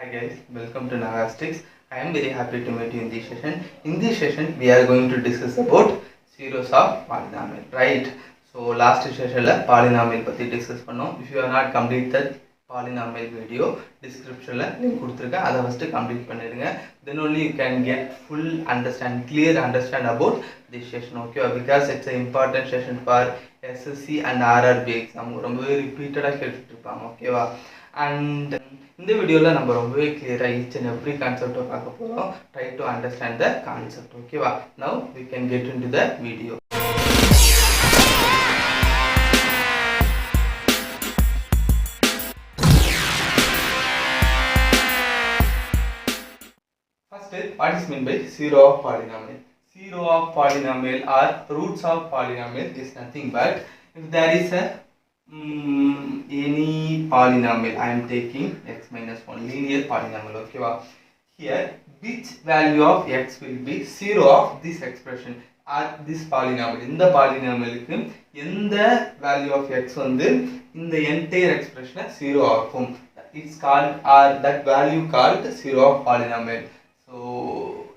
Hi guys, welcome to Nagastics. I am very happy to meet you in this session. In this session, we are going to discuss about zeros of polynomial, right? So last session la polynomial பத்தி discuss பண்ணோம். If you are not completed polynomial video, description la link கொடுத்திருக்கேன். அதை first complete பண்ணிடுங்க. Then only you can get full clear understand about this session. Okay, because it's an important session for SSC and RRB exam. ரொம்பவே repeated கேட்டுட்டு இருப்பாங்க. ஓகேவா? And இந்த வீடியோல நம்ம ரொம்பவே clear each and every concept பார்க்க போறோம். Try to understand the concept. ஓகேவா? Now we can get into the video. First, what is meant by zero of polynomial? Zero of polynomial or roots of polynomial is nothing but if there is a any polynomial. I am taking x minus 1 linear polynomial. Okay, here which value of x will be zero of this expression or this polynomial. In the polynomial in the value of x வந்து in the entire expression zero ஆகும். It's called or that value called zero of polynomial. So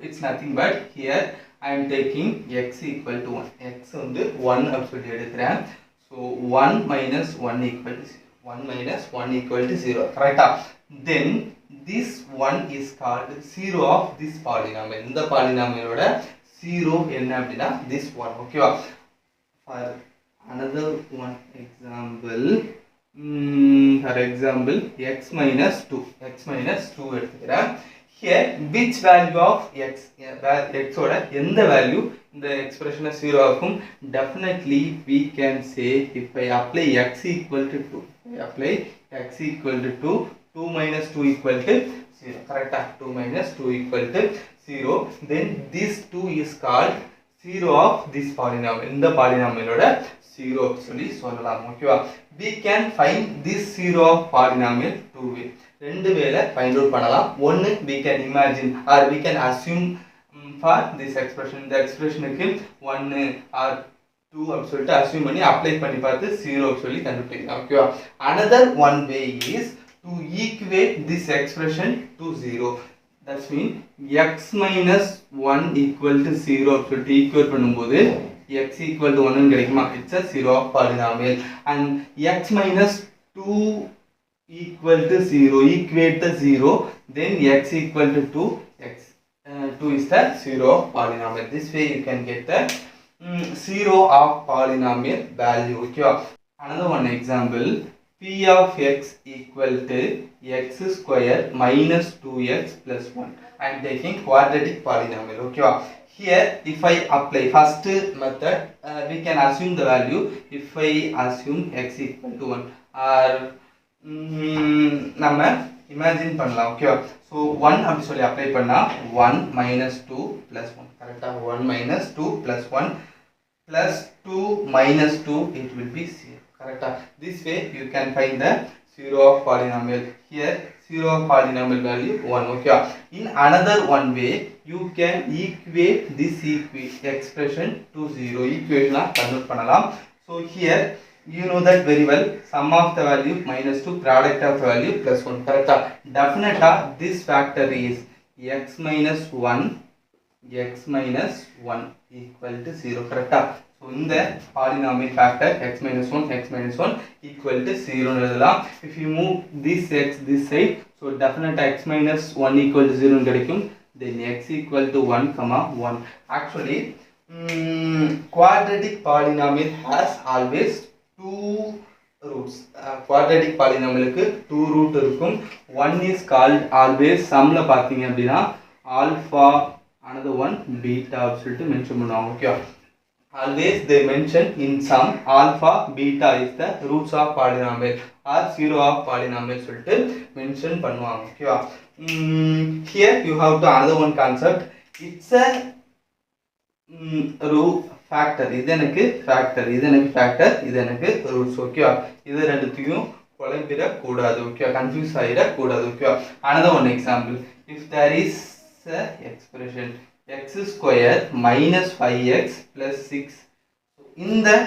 it's nothing but here I am taking x equal to 1. X வந்து 1 அப்படி சொல்லி எடுக்கிறேன். So 1 minus 1 equal to 0. 1 minus 1 equal to 0. Correct? Then this 1 is called zero of this polynomial. In the polynomial oda zero enna appadina this one. Okay. For another one example, for example x minus 2. X minus 2 எடுத்துக்கிறேன். Here which value of x oda எந்த value இந்த expression 0 ஆகும். Definitely we can say if I apply x equal to 2, apply x equal to 2, 2 minus 2 equal to 0. Correct? 2 minus 2 equal to 0. Then this 2 is called zero of this polynomial. In the polynomial oda 0 சொல்லி சொல்லலாம். ஓகேவா? We can find this zero of polynomial two way. ரெண்டு வேல find out பண்ணலாம். One we can imagine or we can assume for this expression. இந்த expressionக்கு 1 or 2 அப்படி சொல்லிட்டு assume பண்ணி apply பண்ணி பார்த்து 0 சொல்லி கண்டுபிடிக்கலாம். ஓகேவா? Another one way is to equate this expression to 0. That means x minus 1 equal to 0 அப்படி சொல்லிட்டு equate பண்ணும்போது x equal to 1 கிடைக்குமா? It's a zero of polynomial. And x minus 2 equal to 0, equate the 0, then x equal to 2, x 2 is the zero of polynomial. This way you can get the zero of polynomial value. Okay. Another one example, p of x equal to x square minus 2x plus 1. I am taking quadratic polynomial. Okay. Here if I apply first method, we can assume the value. If I assume x equal to 1 or நம்ம imagine பண்ணலாம். Okay. So 1 அப்படி சொல்லி apply பண்ணா 1 minus 2 plus 1. கரெக்ட்டா? 1 minus 2 plus 1 plus 2 minus 2 it will be 0. Correct? This way you can find the zero of polynomial. Here zero of polynomial value 1. Okay. In another one way you can equate this expression to 0. Equation convert பண்ணலாம். So here you know that very well. Sum of the value minus 2, product of the value plus 1. Correct? Definitely this factor is x minus 1 equal to 0. Correct? So in the polynomial factor x minus 1 equal to 0. If you move this x this side, so definitely x minus 1 equal to 0 கிடைக்கும். Then x equal to 1 comma 1. Actually quadratic polynomial has always two roots. Quadratic polynomial க்கு two root இருக்கும். One is called always sumல பாத்தீங்க அப்படினா alpha, another one beta அப்படி சொல்லிட்டு mention பண்ணுவாங்க. Okay. Always they mention in sum alpha beta is the roots of polynomial or zero of polynomial சொல்லிட்டு mention பண்ணுவாங்க. ஓகேவா? Here you have to another one concept. It's a root factor. இது எனக்கு factor, இது எனக்கு factor, இது எனக்கு roots. Okay. இது ரெண்டுத்தையும் குழம்பிட கூடாது. ஓகே. கன்ஃபியூஸ் ஆயிட கூடாது. Okay. Another one example, if there is a expression x square minus 5x plus 6. In the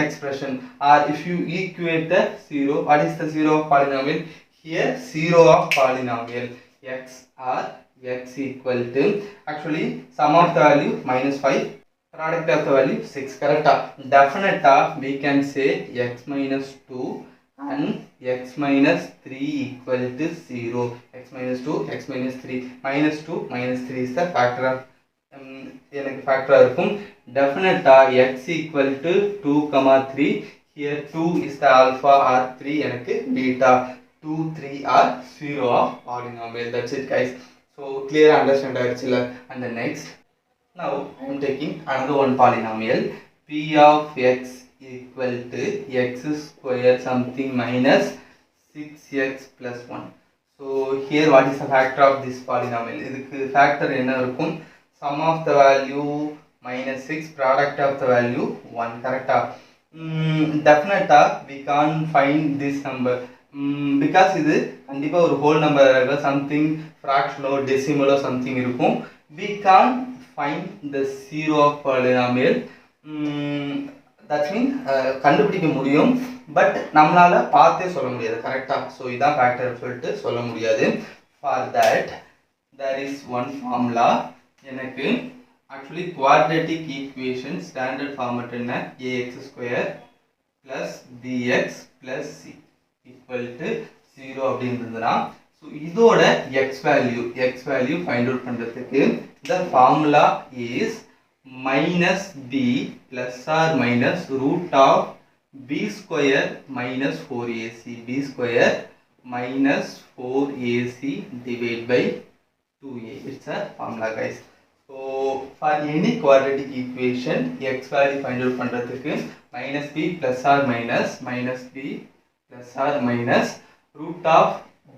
expression, or if you equate the 0, what is the zero of polynomial? here 0 of polynomial x or x equal to actually sum of the value -5 product of the value 6 correct. Definite we can say x minus 2 and x minus 3 equal to 0. X minus 2 x minus 3 minus 2 minus 3 is the factor of factor இருக்கும். Definite x equal to 2 3 here 2 is the alpha or 3 எனக்கு beta 2 3 are 0 of polynomial. That's it guys. So clear understand ஆயிடுச்சுல. And the next now I am taking another one polynomial p of x equal to x square something minus 6x plus 1. So here what is the factor of this polynomial? இதுக்கு factor என்ன இருக்கும்? Sum of the value minus 6 product of the value 1 correct. Definitely we can't find this number because இது கண்டிப்பா ஒரு whole number something fraction or decimal or something இருக்கும். We can't find the 0 of polynomial. That means கண்டுபிடிக்க முடியும் but நம்மளால பார்த்தே சொல்ல முடியாது கரெக்ட்டா. சோ இதான் ஃபேக்டர் சொல்லிட்டு சொல்ல முடியாது. For that there is one formula. எனக்கு actually quadratic equation standard format என்ன ax square plus bx plus c equal to 0 அப்படின்றதுனா so இதோட x value find out பண்றதுக்கு the formula is minus b plus or minus root of b square minus 4ac b square minus 4ac divided by 2a. It's a formula guys. So for any quadratic equation x value find out பண்றதுக்கு minus b plus or minus b plus or minus root of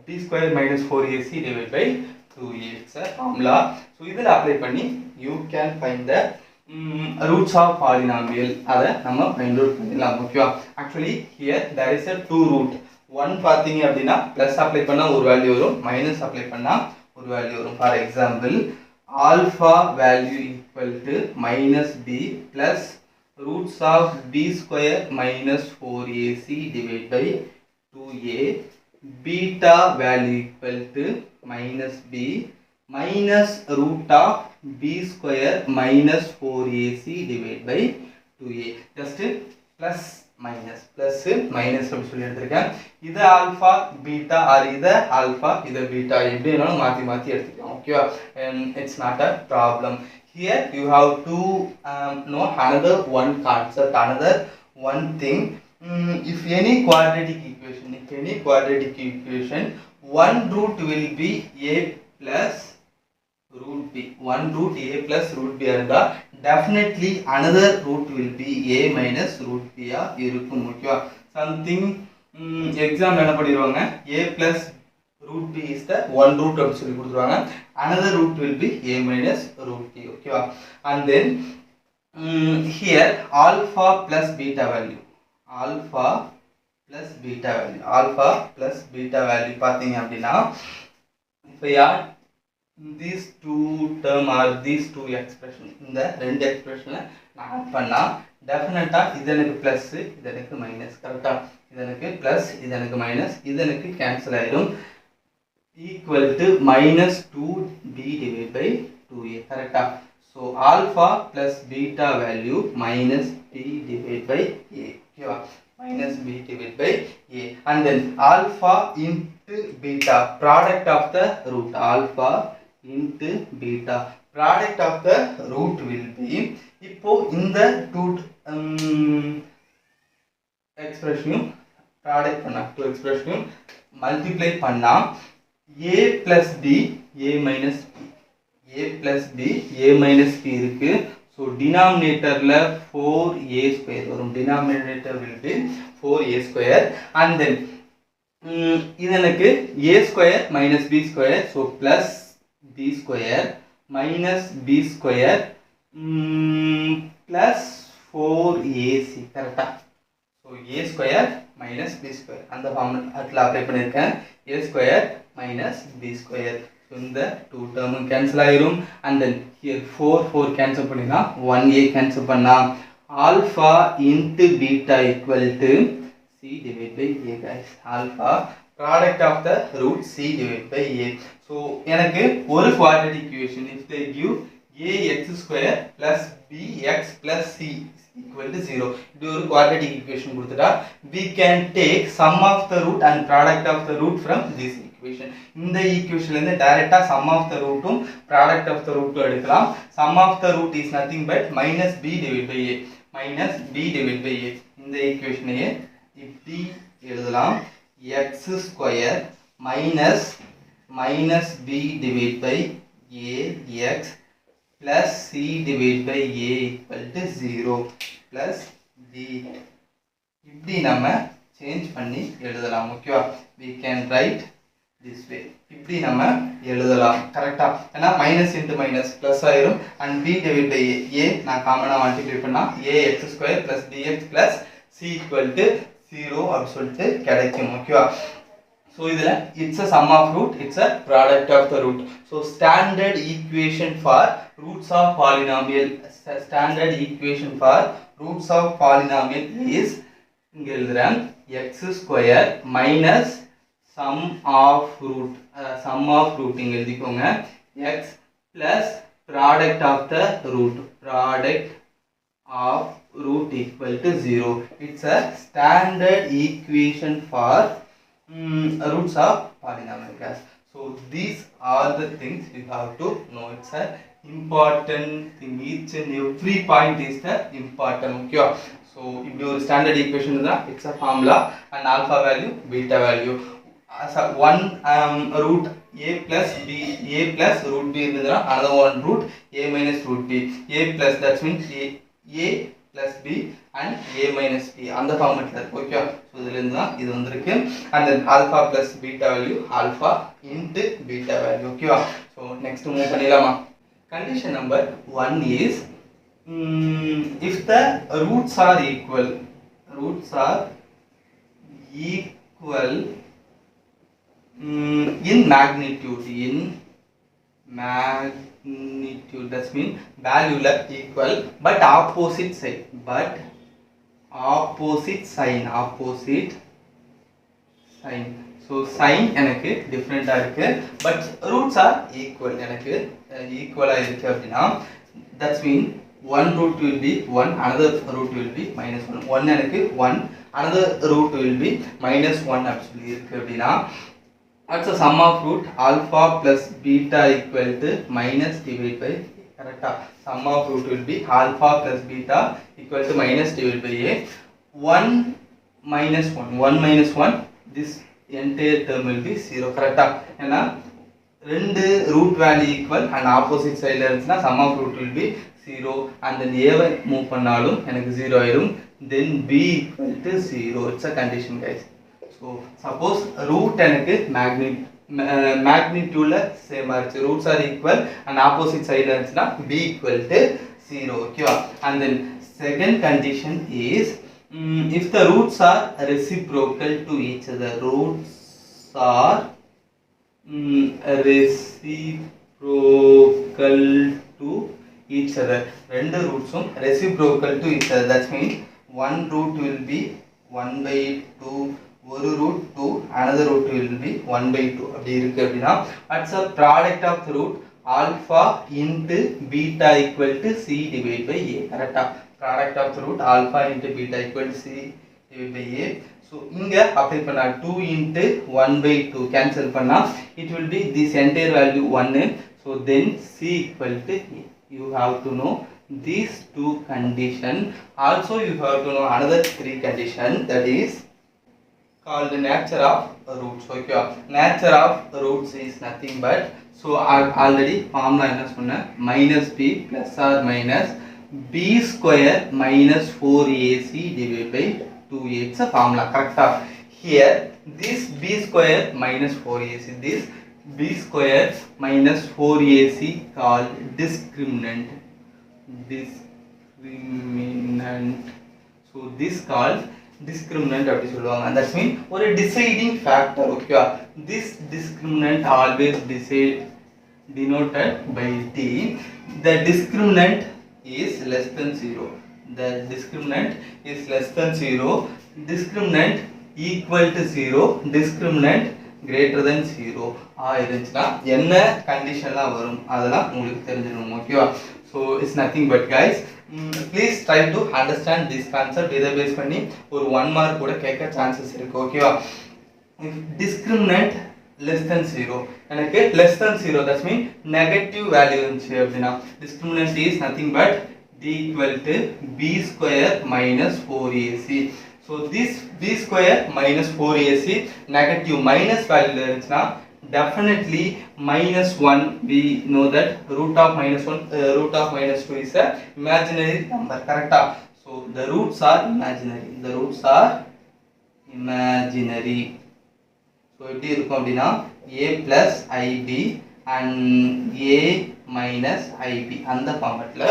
b square minus 4ac divided by 2a. It's a formula. So இதில் apply பண்ணி you can find the roots of polynomial. அதை நம்ம find out பண்ணிடலாம் ஓகேவா. Actually here there is a two root. one பார்த்தீங்க அப்படின்னா plus apply பண்ணா ஒரு வேல்யூ வரும் minus apply பண்ணா ஒரு வேல்யூ வரும். For example alpha value equal to minus b plus roots of b square minus 4ac divided by 2a. Beta value equal to minus b minus root of b square minus 4ac divided by 2a. Just plus minus அப்படி சொல்லி எடுத்திருக்கேன். இது alpha beta R இது alpha இது beta எப்படினாலும் மாத்தி எடுத்துக்கலாம் ஓகேவா. It's not a problem. Here you have to know another one concept, another one thing. If any quadratic equation one root will be a plus root b, one root a plus root b இருந்தா definitely another root will be a minus root b ஆ இருக்கும் ஓகேவா. something exam என்ன பண்ணிடுவாங்க a plus root b is the one root அப்படி சொல்லி கொடுத்துருவாங்க. another root will be a minus root b ஓகேவா. and then here alpha plus beta value பார்த்தீங்க அப்படின்னா இப்போ யார் these two term or these two expression இந்த ரெண்டு எக்ஸ்பிரஷனை நான் ஆட் பண்ணா டெஃபினட்டா இது எனக்கு பிளஸ் இது எனக்கு மைனஸ் கரெக்ட்டா. இது எனக்கு பிளஸ் இது எனக்கு மைனஸ் இது எனக்கு கேன்சல் ஆயிடும். equal to minus 2b divided by 2a கரெக்ட்டா. so alpha plus beta value minus b divided by a ஓகேவா. minus b divided by a and then alpha into beta product of the root alpha into beta product of the root will be இப்போ இந்த two expression product பண்ணா two expression multiply பண்ணா a plus b a minus b இருக்கு. so denominatorல 4a square வரும். denominator will be 4a square and then இதனுக்கு a square minus b square so plus b square minus b square plus 4ac கரெக்ட்டா. so a square minus b square அந்த ஃபார்முலால apply பண்ணிருக்கேன். a square minus b square so இந்த two term cancel ஆயிரும் and then here 4 cancel பண்ணினா 1a cancel பண்ணா alpha into beta equal to c divided by a guys. alpha product of the root c divided by a. So எனக்கு ஒரு quadratic equation if they give ax square plus bx plus c equal to 0. இது ஒரு quadratic equation கொடுத்துட்டா we can take sum of the root and product of the root from this equation. இந்த equationல இருந்து டைரக்டா sum of the root um product of the root எடுக்கலாம். Sum of the root is nothing but minus b divided by a. minus b divided by a. இந்த equationையே இப்படி எழுதலாம். x square minus b divided by ax plus c divided by a equal to 0 plus b. இப்படி நம்ம change பண்ணி எழுதலாம். ஓகேவா? we can write this way. இப்படி நம்ம எழுதலாம். கரெக்ட்டா? ஏனா minus into minus plus ஆயிரும் and b divided by a நான் காமனா மல்டிப்ளை பண்ணா ax square plus bx plus c equal to 0 அப்படி சொல்லிட்டு கிடைக்கும். ஓகேவா? So இதுல it's a sum of root, it's a product of the root. So standard equation for roots of polynomial, standard equation for roots of polynomial is இங்க எழுதுறேன் x square minus sum of root இங்க எழுதிக்கோங்க x plus product of the root, product of root equal to 0. It's a standard equation for roots of polynomial class. So these are the things you have to know. It's a important thing. Each and every point is the important. Okay. So if your standard equation is that it's a formula and alpha value, beta value. As a one root a plus b, a plus root b is another one root a minus root b. A plus that means a plus b and a minus b அந்த ஃபார்மட்ல இருக்கு. Okay. So இதுல இருந்து தான் இது வந்திருக்கு. and then alpha plus beta value, alpha into beta value. ஓகேவா? So next move பண்ணிடலாமா? condition number 1 is if the roots are equal in magnitude, that means value equal but opposite sign, so sign எனக்கு different இருக்கு but roots are equal, எனக்கு equal இருக்கு அப்படினா that means one root will be 1, another root will be minus 1. 1 எனக்கு 1, another root will be minus 1 actually இருக்கு அப்படினா what's the sum of root alpha plus beta equal to minus divided by correct. Sum of root will be alpha plus beta equal to minus divided by a. 1 minus 1, this entire term will be 0. correct. ஏனா ரெண்டு root value equal and opposite side ல இருந்துச்சுனா sum of root will be 0 and then a வை move பண்ணாலும் எனக்கு 0 ஆயிடும், then b equal to 0. it's a condition guys. So suppose root எனக்கு magnitude ல சேம் ஆச்சு, roots are equal and opposite side ல இருந்துச்சுனா b equal to 0. okay. and then second condition is if the roots are reciprocal to each other, roots are reciprocal to each other, ரெண்டு ரூட்ஸும் reciprocal to each other, that means one root will be 1 by 2, ஒரு root 2, another root will be 1 by 2 அப்படி இருக்கு அப்படினா what's the product of the root alpha into beta equal to c divided by a. correct. product of the root alpha into beta equal to c divided by a. so இங்க apply பண்ணா 2 into 1 by 2 cancel பண்ணா it will be this entire value 1. so then c equal to a. you have to know these two condition. also you have to know another three condition, that is called the nature of roots. okay. nature of roots is nothing but, so already formula என்ன சொன்னேன், minus b plus or minus b square minus 4ac divided by 2a. it's a formula. correct. here this b square minus 4ac, this b square minus 4ac called discriminant. so this called discriminant அப்படி சொல்லுவாங்க, and that means ஒரு deciding factor. okay. this discriminant always denoted by d. the discriminant is less than 0. the discriminant is less than 0. discriminant equal to 0, discriminant greater than 0 இருந்துச்சுனா என்ன கண்டிஷன்லாம் வரும் அதெல்லாம் உங்களுக்கு தெரிஞ்சிரணும் ஓகேவா so it's nothing but guys please try to understand this concept இத base பண்ணி ஒரு 1 mark கூட கேட்க chances இருக்கு ஓகேவா if discriminant less than 0 எனக்கு less than 0 that means negative value இருந்துச்சு அப்படினா discriminant is nothing but d equal to b square minus 4ac so this b square minus 4ac negative minus value இருந்துச்சுனா definitely minus 1 we know that root of minus 1 root of minus 2 is a imaginary number correct so the roots are imaginary so எப்படி இருக்கும் அப்படினா a plus ib and a minus ib அந்த ஃபார்மட்ல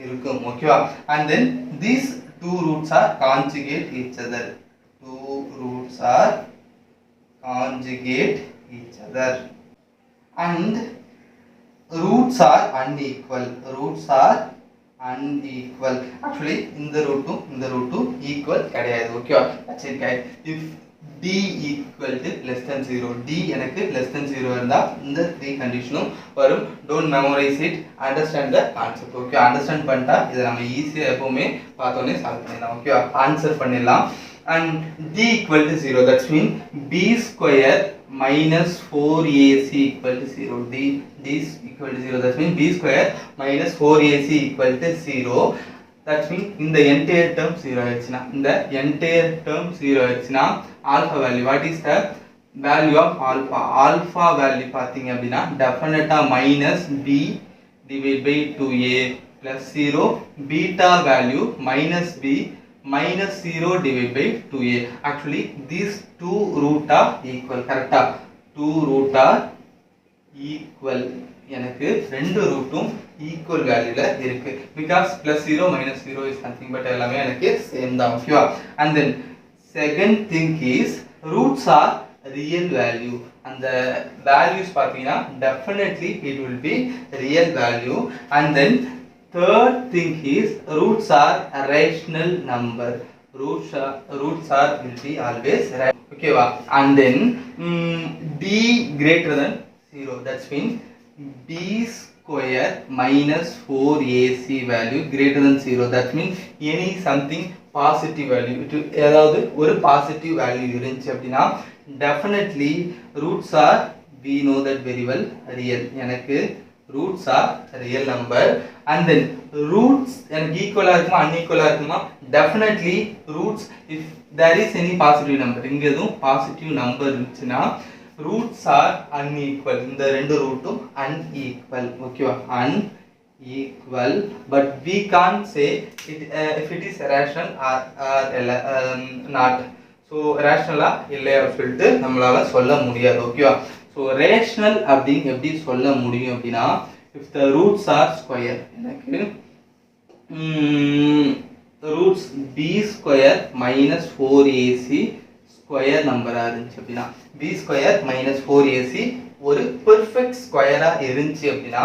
இருக்கும் ஓகேவா and then these two roots are conjugate each other each other and roots are unequal actually இந்த ரூட்டும் equal கிடையாது ஓகேவா that's it guys if d equal to less than 0 d எனக்கு less than 0 இருந்தா இந்த 3 கண்டிஷனும் வரும் don't memorize it understand the concept okay understand பண்ணிட்டா இத நம்ம ஈஸியா எப்பவுமே பார்த்தோனே சால்வ் பண்ணிடலாம் ஓகே ஆன்சர் பண்ணிடலாம் and d equal to 0 that means b square minus 4ac equal to 0 d is equal to 0 that means b square minus 4ac equal to 0 that means இந்த entire term 0 ஆயிடுச்சுனா இந்த entire term 0 ஆயிடுச்சுனா alpha value what is the value of alpha value பாத்தீங்க அப்படினா definitely minus b divided by 2a plus 0 beta value minus b minus 0 divided by 2a actually these two root are equal correct two root are equal எனக்கு ரெண்டு ரூட்டும் equal வேல்யூல இருக்கு because plus 0 minus 0 is nothing but எல்லாமே எனக்கு same தான் ஓகேவா and then second thing is roots are real value and the values பாத்தீங்கன்னா definitely it will be real value and then third thing is roots are a rational number roots are will be always right okay va and then d greater than 0 that means b square minus 4ac value greater than 0 that means any something positive value ஏதாவது ஒரு positive value இருந்துச்சு அப்படினா definitely roots are we know that very well real எனக்கு roots are real number and then roots எனக்கு ஈக்குவலா இருக்குமா அன்ஈக்குவலா இருக்குமா definitely roots if there is any positive number இங்க எதுவும் positive number இருந்துச்சுனா roots are unequal இந்த ரெண்டு ரூட்டும் unequal ஓகேவா unequal but we can't say it if it is rational or not so rational இல்லையா சொல்லிட்டு நம்மளால சொல்ல முடியாது ஓகேவா so rational அப்படி எப்படி சொல்ல முடியும் அப்படினா if the roots are square எனக்கு roots b square minus 4ac square number இருந்துச்சு அப்படினா b square minus 4ac ஒரு perfect square இருந்துச்சு அப்படினா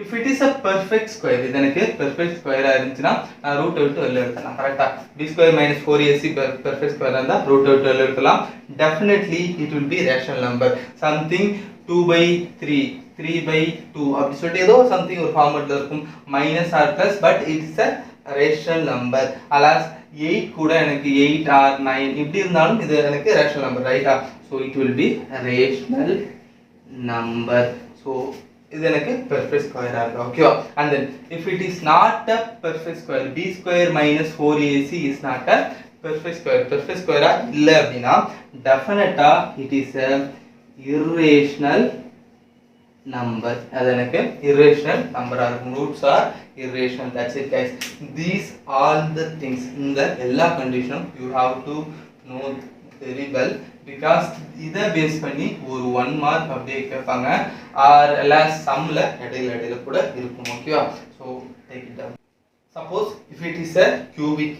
if it is a perfect square இது எனக்கு perfect square இருந்துச்சுனா நான் ரூட் விட்டு வெளிய எடுத்தலாம் கரெக்ட்டா b square minus 4ac perfect square இருந்தா ரூட் விட்டு வெளிய எடுக்கலாம் definitely it will be rational number something 2/3 3/2 அப்படி சொல்லிட்டு ஏதோ something ஒரு ஃபார்மட்ல இருக்கும் minus or plus but it is a rational number alas 8 கூட எனக்கு 8 or 9 இப்படி இருந்தாலும் இது எனக்கு rational number ரைட்டா so it will be a rational number so இது எனக்கு perfect square ஆ இருக்கு ஓகேவா and then if it is not a perfect square b square minus 4ac is not a perfect square ஆ இல்ல அப்படினா definitely it is a irrational number அது எனக்கு irrational number ஆ இருக்கும் roots are irrational that's it guys these all the things இந்த எல்லா கண்டிஷனும் you have to know very well because இத base பண்ணி ஒரு 1 மார்க் அப்படியே கேட்பாங்க or last sumல இடையில கூட இருக்கும் ஓகேவா so take it down suppose if it is a cubic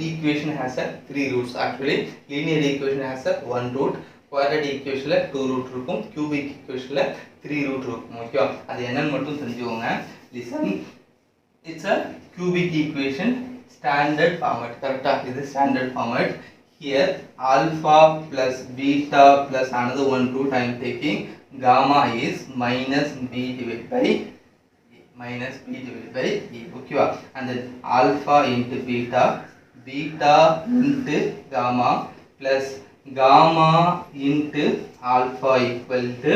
equation has a 3 roots actually linear equation has a 1 root quadratic equationல 2 root இருக்கும் cubic equationல 3 root இருக்கும் ஓகேவா அது என்னன்னு மட்டும் தெரிஞ்சுக்கோங்க listen it's a cubic equation standard format கரெக்ட்டா இது standard format here alpha plus beta plus another one root I am taking. Gamma is minus b divided by a. Okay, and then alpha into beta, beta into gamma plus gamma into alpha equal to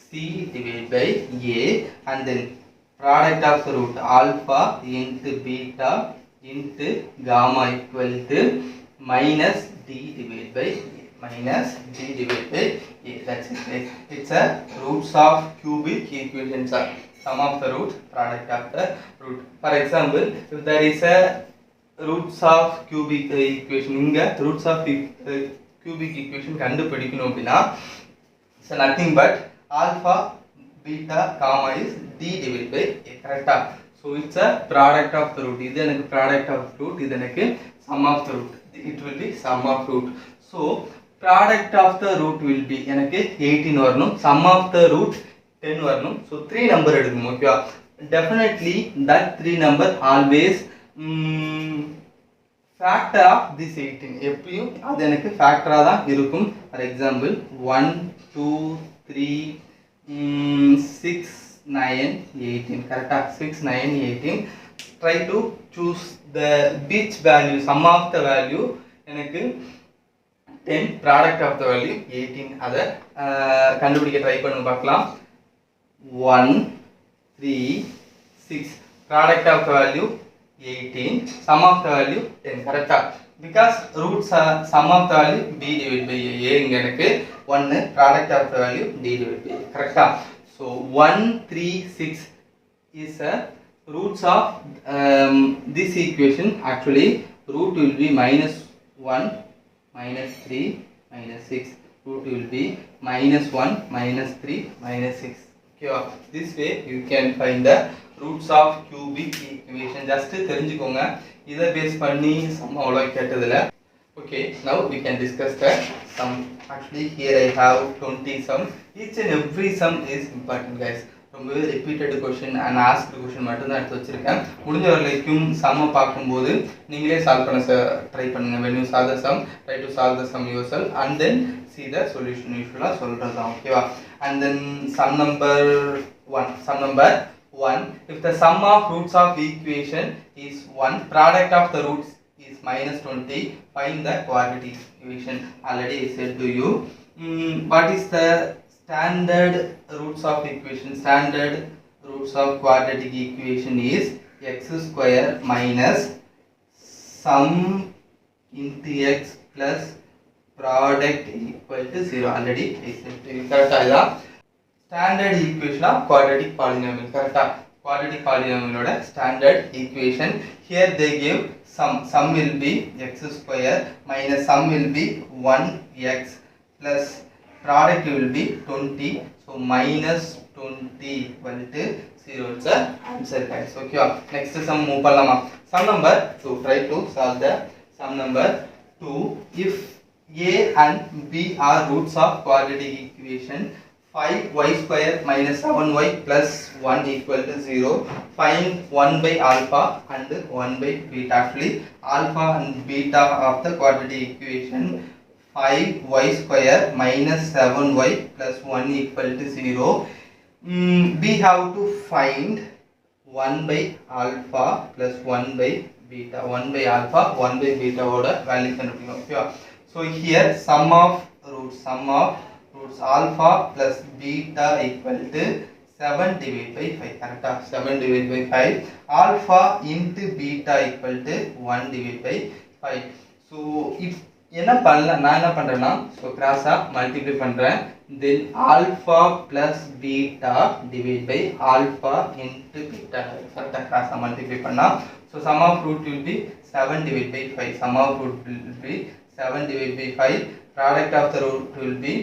c divided by a, and then product of the root alpha into beta into gamma equal to minus d divided by a. That's it. It's a roots of cubic equations are sum of the root, product of the root. For example, if there is a roots of cubic equation, inga roots of cubic equation கண்டுபிடிக்கணும் அப்படினா so nothing but alpha beta gamma is d divided by a. correct? So it's a product of the root. இது எனக்கு product of the root, இது எனக்கு sum of the root. It will be sum of root. So product of the root will be எனக்கு 18 வரணும், sum of the root 10 வரணும். So 3 number எடுக்கணும். ஓகேவா? Definitely that 3 number always factor of this 18. எப்பயும் அது எனக்கு ஃபேக்டரா தான் இருக்கும். For example 1 2 3 6 9 18. correct? 6 9 18. Try to choose the which value, sum of the value எனக்கு 10, product of the value 18. அதை கண்டுபிடிக்க ட்ரை பண்ணி பார்க்கலாம். 1 3 6, product of the value 18, sum of the value 10. correct? Because roots sum of the value b divided by a, இங்க எனக்கு 1, product of the value d divided by a. correct? So 1 3 6 is a roots of this equation. Actually root will be minus 1 minus 3 minus 6. Root will be minus 1 minus 3 minus 6. Okay, this way you can find the roots of cubic equation. just தெரிஞ்சுக்கோங்க, இத base பண்ணி some அவ்வளோ கேட்டதில்ல. Okay, now we can discuss the sum. Actually here I have 20 sum. Each and every sum is important guys. ரொம்பவே repeated question and asked question மட்டும் தான் எடுத்து வச்சிருக்கேன். முடிஞ்ச வரைக்கும் சம்ம பார்க்கும்போது நீங்களே சால்வ் பண்ண ட்ரை பண்ணுங்க. when you solve the sum, try to solve the sum yourself and then see the solution. யூசுவலா சொல்றதுதான். ஓகேவா? and then sum number 1, if the sum of roots of equation is 1, product of the roots is minus 20, find the quadratic equation. Already I said to you, what is the standard roots of equation? Standard roots of quadratic equation is x square minus sum into x plus product equal to 0. Already I said to you. correct? Standard equation of quadratic polynomial. correct? Quadratic polynomial oda standard equation. Here they give sum will be x square minus sum will be 1x plus product will be 20. so minus 20 equal to 0. it's the answer guys. okay, next sum move பண்ணலாமா? sum number 2. try to solve the sum number 2. if a and b are roots of quadratic equation, 5y square minus 7y plus 1 equal to 0. Find 1 by alpha and 1 by beta. Actually alpha and beta of the quadratic equation 5y square minus 7y plus 1 equal to 0. We have to find 1 by alpha plus 1 by beta. 1 by alpha 1 by beta oda value கண்டுபிடிக்கணும். okay? so here sum of roots alpha plus beta equal to 7 divided by 5. correct? 7 divided by 5. alpha into beta equal to 1 divided by 5. so if என்ன பண்ணலாம், நான் என்ன பண்றேன்னா so cross multiply பண்றேன். then alpha plus beta divided by alpha into beta. correct? cross multiply பண்ணா so sum of root will be 7 divided by 5. sum of root will be 7 divided by 5. product of the root will be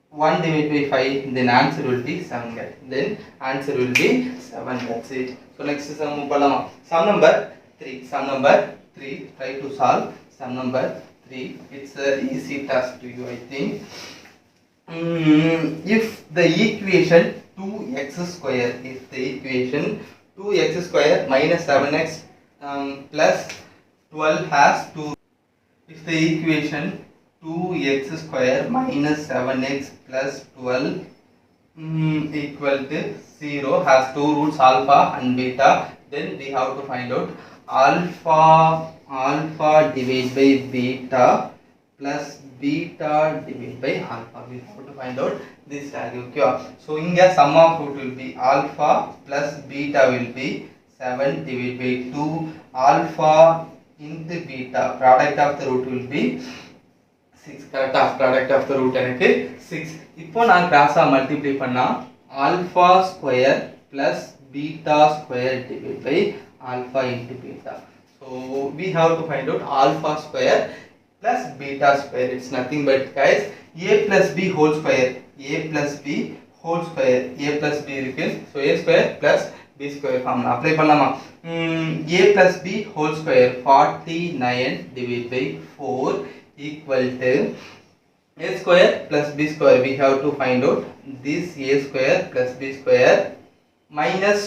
1 divided by 5. then answer will be 7. then answer will be 7. that's it. so next sum move பண்ணலாமா? sum number 3. try to solve sum number 3. it's a easy task to you I think. if the equation 2x square, minus 7x plus 12 has 2. If the equation 2x square minus 7x plus 12 equal to 0 has two roots alpha and beta, then we have to find out alpha divided by beta plus beta divided by alpha. We have to find out this value. Okay. So inga sum of root will be alpha plus beta will be 7 divided by 2 alpha into beta. Product of the root will be 6. Correct. Product of the root எனக்கு 6. இப்போ நான் கிராஸா multiply பண்ணா alpha square plus beta square divided by alpha into beta. So we have to find out alpha square plus beta square. It's nothing but guys a plus b whole square. A plus b whole square. A plus b இருக்கு. So a square plus b square formula apply பண்ணலாமா? A plus b whole square 49 divided by 4 equal to a square plus b square. We have to find out this a square plus b square minus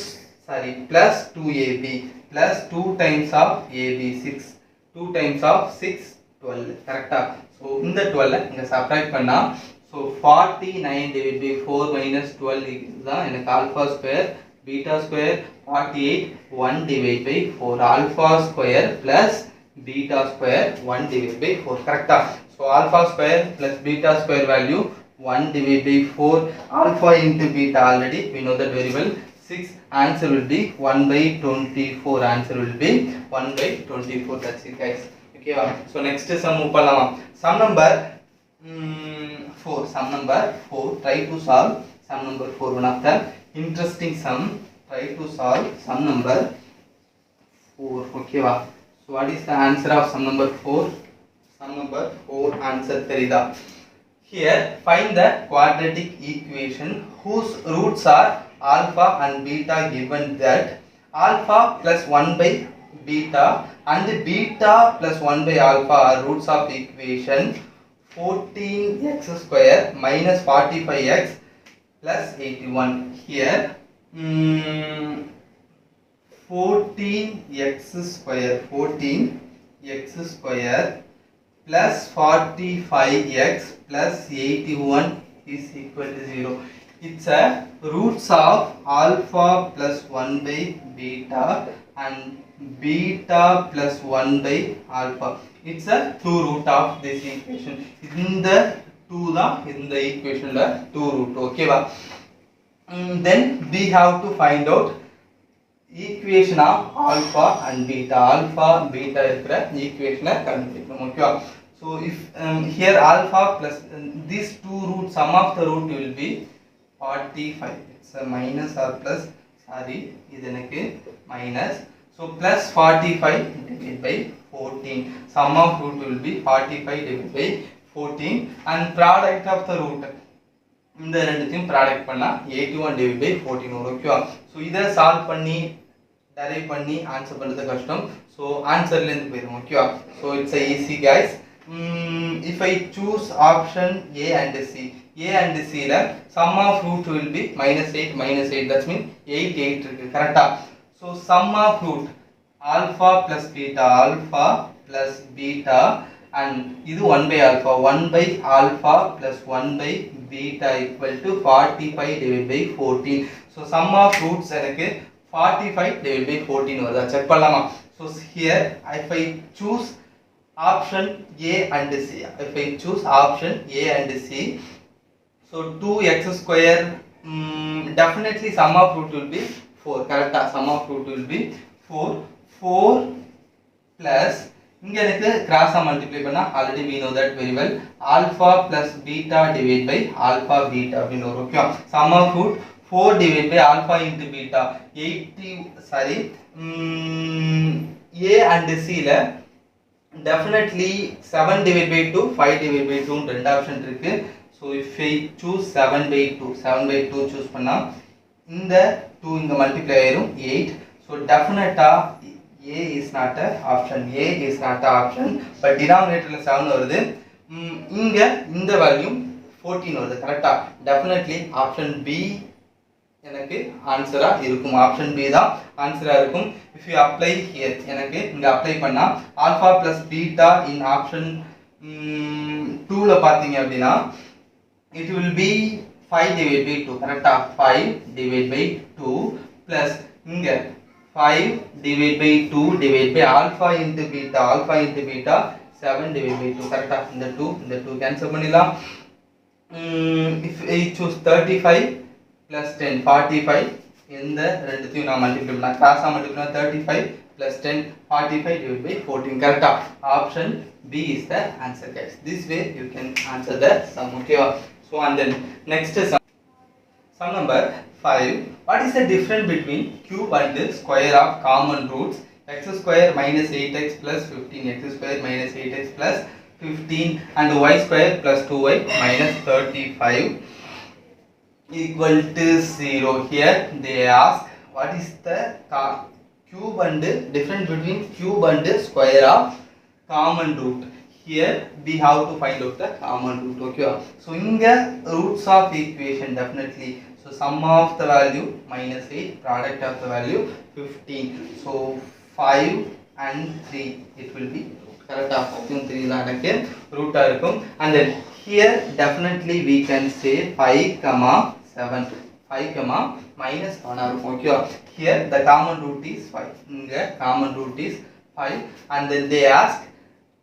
plus 2ab plus 2 times of ab 6. 2 times of 6 12. Correct. So in the 12 inga subtract panna, so 49 divided by 4 minus 12 is the alpha square beta square 48 1 divided by 4 alpha square plus beta square 1 divided by 4. Correct. So alpha square plus beta square value 1 divided by 4 alpha into beta already we know that very well. 6 answer will be 1 by 24. Answer will be 1 by 24. That's it guys. Okay. So next sum பண்ணலாமா? Sum number 4. Sum number 4. Try to solve sum number 4. One of the interesting sum. Try to solve sum number 4. Okay. So what is the answer of sum number 4? Sum number 4 answer therida. Here find the quadratic equation whose roots are alpha and beta, given that alpha plus 1 by beta and beta plus 1 by alpha are roots of equation 14x square minus 45x plus 81. Here 14x square plus 45x plus 81 is equal to 0. It's a roots of alpha plus 1 by beta and beta plus 1 by alpha. It's a two root of this equation. In the 2 da in the equation la 2 root. Okay va. Then we have to find out equation of alpha and beta. Alpha beta இருக்கிற equation கண்டுபிடிக்கணும். Okay. So if here alpha plus these two roots, sum of the root will be 45. It's a minus or plus, sorry, இது எனக்கு minus. So plus 45 divided by 14. Sum of root will be 45 divided by 14 and product of the root. இந்த ரெண்டுத்தையும் product பண்ணா 81 divided by 14 வரும். ஓகேவா? So இதை solve பண்ணி derive பண்ணி ஆன்சர் பண்ணுறது கஷ்டம். ஸோ ஆன்சர்லேருந்து போயிடும். ஓகேவா? So it's easy guys. If I choose option A and C, A and C la sum of root will be -8 that means 8 இருக்கு. கரெக்ட்டா? So sum of root alpha plus beta and இது 1 by alpha plus 1 by beta equal to 45 divided by 14. So sum of roots எனக்கு 45 divided by 14 வருதா check பண்ணலாமா? So here if I choose option A and C, so 2x square definitely sum of root will be 4. correct. Sum of root will be 4 plus இங்க எனக்கு கிராஸா multiply பண்ணா already we know that very well alpha plus beta divided by alpha beta அப்படினு வரும். Okay. sum of root 4 divided by alpha into beta 80 sorry A and C ல definitely 7 divided by 2 5 divided by 2 ரெண்டு option இருக்கு. so if I choose 7 by 2 choose பண்ணா இந்த 2 இங்க multiply ஆயிரும் 8. so definitely A is not a option. but denominatorல 7 வருது. இங்க இந்த வேல்யூ 14 வருது. கரெக்ட்டா? definitely option B எனக்கு ஆன்சரா இருக்கும். ஆப்ஷன் பி தான் ஆன்சரா இருக்கும். இஃப் யூ அப்ளை ஹியர், எனக்கு இங்க அப்ளை பண்ணா alpha plus beta in option 2ல பாத்தீங்க அப்படின்னா it will be 5 divided by 2 correct 5 divided by 2 plus இங்க 5 divided by 2 divided by alpha into beta 7 divided by 2 correct இந்த 2 cancel பண்ணிடலாம். If I choose 35 plus 10 45 இந்த ரெண்டுத்தையும் நான் மல்டிப்ளை பண்ணா கிராஸா மல்டிப்ளை பண்ணா 35 plus 10 45 divided by 14 correct option B is the answer guys. This way you can answer the sum. Okay, so and then next sum number 5. What is the difference between cube and the square of common roots x square minus 8x plus 15, x square minus 8x plus 15 and y square plus 2y minus 35 equal to 0? Here they ask what is the cube and difference between cube and square of common root. Here we have to find out the common root. Okay, so inga roots of equation definitely, so sum of the value minus 8, product of the value 15, so 5 and 3 it will be correct option 3 la enakku root ah irukum. And then here definitely we can say 5 comma 7, 5 comma minus 1 ah irukum. Okay, here the common root is 5, inga common root is 5. And then they ask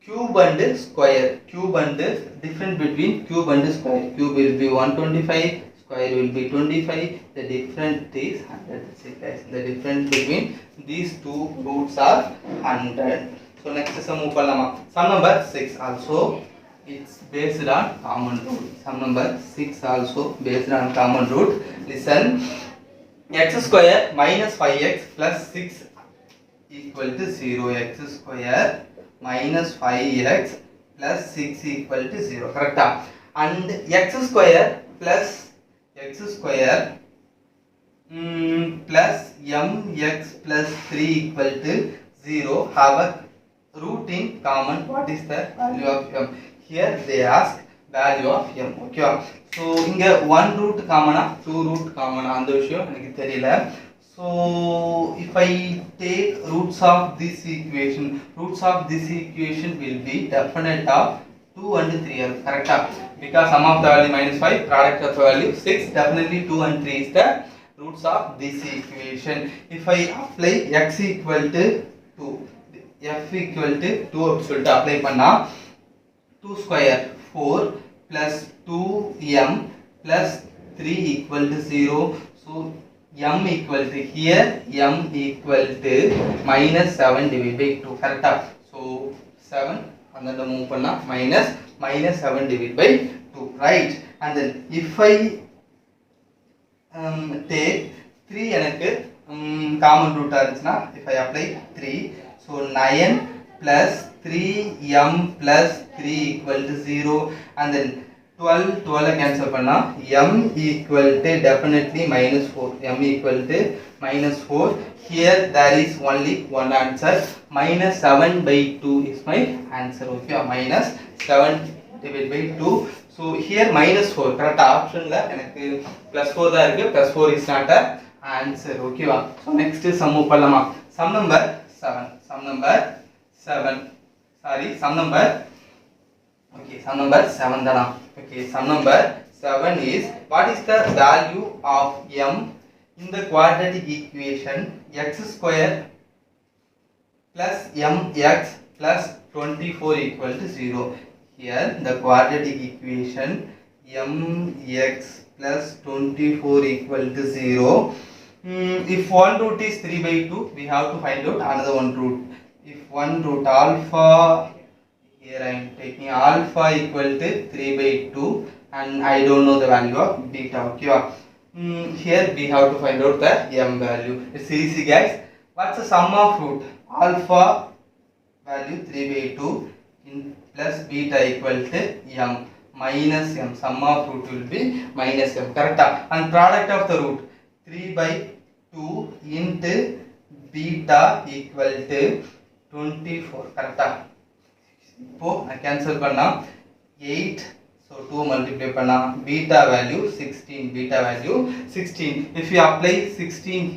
cube and square, cube and difference between cube and square. Cube will be 125, square will be 25, the difference is 100. See guys, the difference between these two roots are 100. So next sum move pannalama. Sum number 6 also it's based on common root. Sum number 6 also based on common root. Listen, x square minus 5x plus 6 equal to 0. X square minus 5x plus 6 equal to 0 correct. And x square plus plus mx plus 3 equal to 0 have a root in common. What is the value of m? Here they ask value of m. Okay, so inga 1 root common 2 root common அந்த விஷயம் எனக்கு தெரியல. So if I take roots of this equation will be definite of 2 and 3 correct, because sum of the value minus 5, product of the value 6, definitely 2 and 3 is the roots of this equation. If I apply x equal to 2, f equal to 2 சொல்லிட்டு apply பண்ணா 2 square 4 plus 2m plus 3 equal to 0. So m equal to here m equal to minus 7 divided by 2 correct. So 7 and then move panna minus 7 divided by 2 right. And then if I take 3 எனக்கு common root இருந்துச்சுனா if I apply 3, so 9 plus 3m plus 3 equal to 0. And then 12 cancel பண்ணா m equal to definitely minus 4, m equal to minus 4. Here there is only one answer, minus 7 by 2 is my answer. Okay, minus 7 divided by 2. So here minus 4 correct option la எனக்கு plus 4 தான் இருக்கு, plus 4 is not a answer. Okay வா. So next sum பண்ணலாமா. Sum number 7 தானா. Okay, sum number 7 is what is the value of m in the quadratic equation x square plus mx plus 24 equal to 0. Here the quadratic equation mx plus 24 equal to 0. If one root is 3 by 2, we have to find out another one root. If one root alpha, here I am taking alpha equal to 3 by 2 and I don't know the value of beta. Okay, here we have to find out the m value. It's easy guys. What's the sum of root? Alpha value 3 by 2 in plus beta equal to m minus m. Sum of root will be minus m correct. And product of the root 3 by 2 into beta equal to 24 correct. இப்போ நான் cancel பண்ணா 8, So 2 multiply panna beta value 16, beta value 16. If you apply 16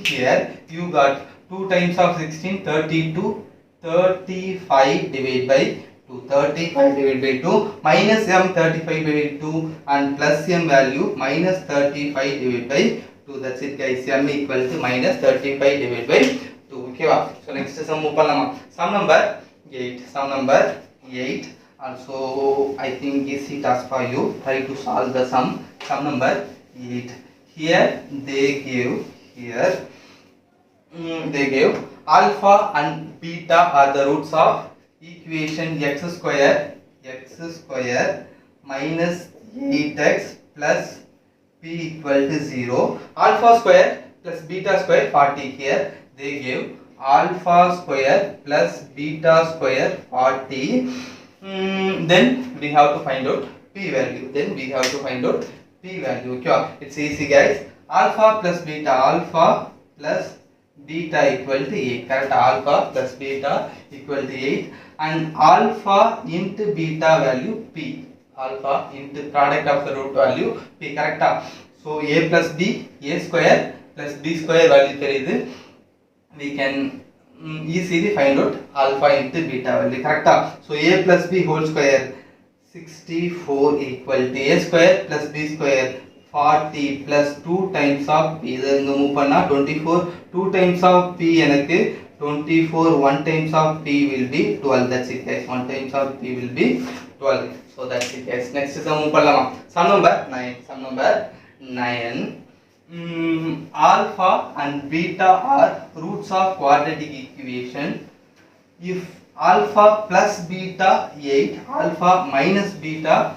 here, you got 2 times of 16, 32, 35 divided by 2, 35 divided by 2 minus m 35 divided by 2 and plus m value minus 35 divided by 2. That's it guys. M equal to minus 35 divided by 2. Okay va? So next sum move pannalama. Sum number 8. Also I think easy task for you. Try to solve the sum number 8. Here they gave alpha and beta are the roots of equation x square minus 8x plus p equal to 0. Alpha square plus beta square 40. Here they gave alpha square plus beta square 40. Then we have to find out p value. Okay, it's easy guys. Alpha plus beta equal to 8. Correct? Alpha plus beta equal to 8 and alpha into beta value p. Alpha into product of the root value p. Correct? So a plus b, a square plus b square value theriyudhu. We can easily find out alpha into beta value. Correct? So a plus b whole square 64 equal to a square plus b square 40 plus 2 times of p. Idu move panna 24. 2 times of p enakku 24. 1 times of p will be 12. That's it guys. 1 times of p will be 12. So that's it guys. Next sum move pannalama. Sum number 9. Alpha and beta are roots of quadratic equation. If alpha plus beta 8, alpha minus beta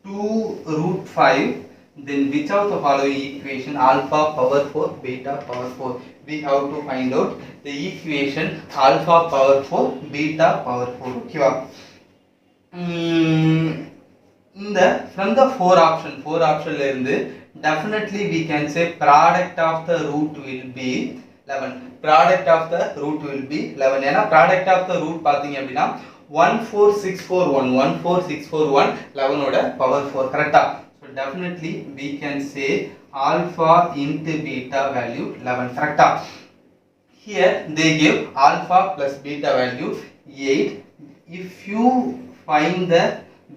2 root 5, then which of the following equation alpha power 4, beta power 4? We have to find out the equation alpha power 4, beta power 4. Okay, from the 4 option la irundhu definitely we can say product of the root will be 11. Product of the root will be 11. ஏனா product of the root பாத்தீங்க அப்படினா 14641 11 ஓட power 4. கரெக்ட்டா? So definitely we can say alpha into beta value 11. கரெக்ட்டா? Here they give alpha plus beta value 8. If you find the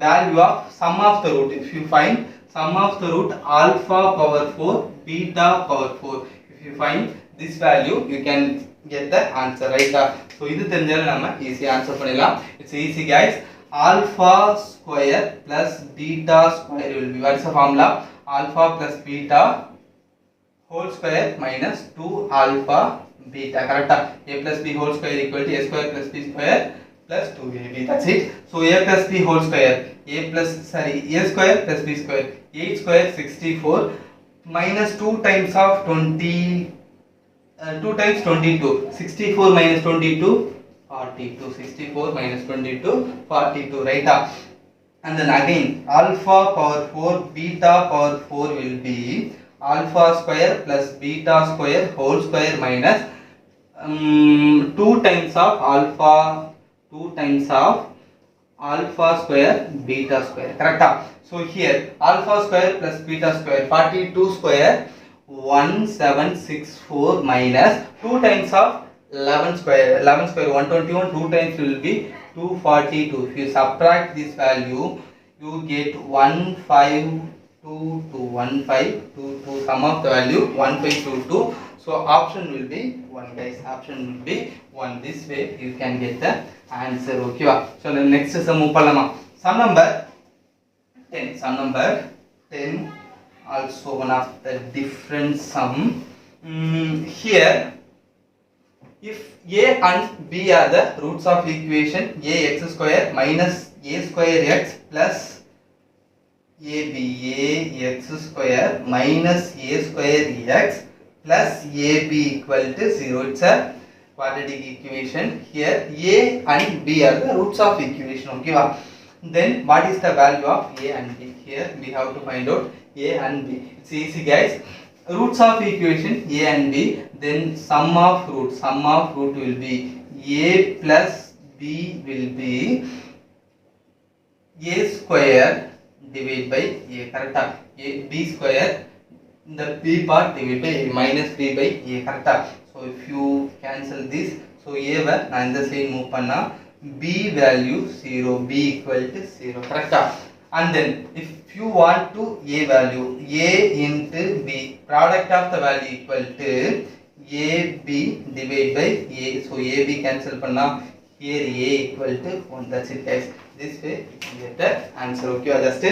value of sum of the root, sum of the root alpha power 4, beta power 4. If you find this value, you can get the answer, right? So idu terinjala nama easy answer panidalam. It's easy guys. Alpha square plus beta square will be, what is the formula? Alpha plus beta whole square minus 2 alpha beta. Correct? A plus b whole square equal to a square plus b square plus 2ab. That's it. So a plus b whole square, a square plus b square, 8 square 64 minus 2 times of 2 times 22, 64 minus 22 42, 64 minus 22 42, right? And then again alpha power 4, beta power 4 will be alpha square plus beta square whole square minus 2 times of alpha square beta square. Correct? So here alpha square plus beta square 42 square 1764 minus 2 times of 11 square 121. 2 times will be 242. If you subtract this value you get 1522. Sum of the value 1522. So option will be 1 guys. Option will be 1. This way you can get the answer. Okay. So the next sum move pannalama. Sum number 10. Also one of the different sum. Here if a and b are the roots of equation ax square minus a square x plus ab, ax square minus a square x plus ab equal to 0. It's a quadratic equation. Here a and b are the roots of equation. Okay. Then what is the value of a and b? Here we have to find out a and b. It's easy guys. Roots of equation a and b, then sum of root will be a plus b will be a square divided by a, correct? B square, the b part divided by a, minus b by a, correct? So if you cancel this, so a where நான் இந்த side move பண்ணா b value 0, b equal to 0, correct? And then if you want to a value, a into b, product of the value equal to ab divided by a, so ab cancel பண்ணா here a equal to 1, that's it guys. This way you can get the answer, okay? Just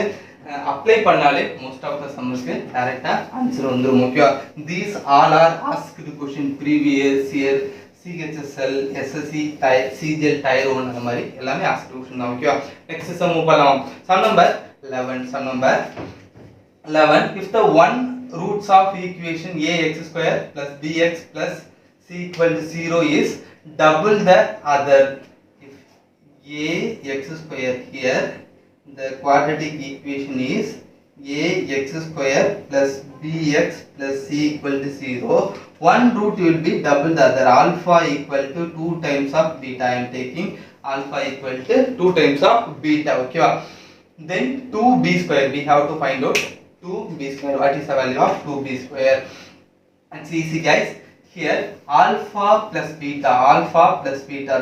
apply பண்ணாலே most of the sums க்கு direct answer வந்துரும், okay? These all are asked question previous year CHSL, SSC, CGL, Tier 1 அந்த மாதிரி எல்லாமே asked question தான், okay? Next sum move பண்ணலாம். Sum number 11. Sum number 11. If the one roots of equation ax square plus bx plus c equal to 0 is double the other. If ax square here, the quadratic equation is ax square plus bx plus c equal to 0. One root will be double the other. Alpha equal to 2 times of beta. I am taking alpha equal to 2 times of beta, okay? Then 2b square, we have to find out 2b square. What is the value of 2b square? It's easy guys. Here alpha plus beta,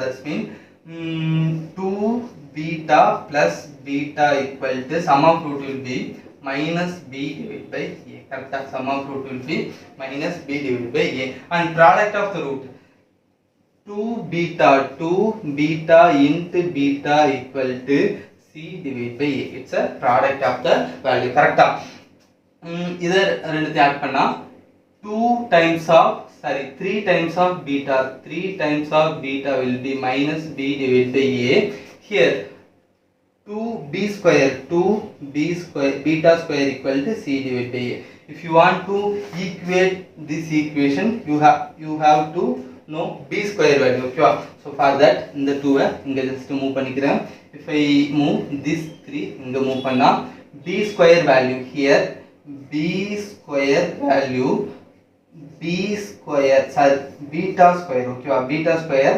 that means 2 beta plus beta equal to sum of root will be minus b divided by a, correct? Sum of root will be minus b divided by a, and product of the root 2 beta into beta equal to c divided by a. It's a product of the value, correct? இத ரெண்டுத்தை add பண்ணா 3 times of beta, 3 times of beta will be minus b divided by a. Here 2b square, beta square equal to c divided by a. If you want to equate this equation, you have to know b square value, okay? So for that இந்த 2 இங்க just move பண்ணிக்கிறேன். If I move this 3 இங்க move பண்ணா b square value here, b square value beta square, okay? Beta square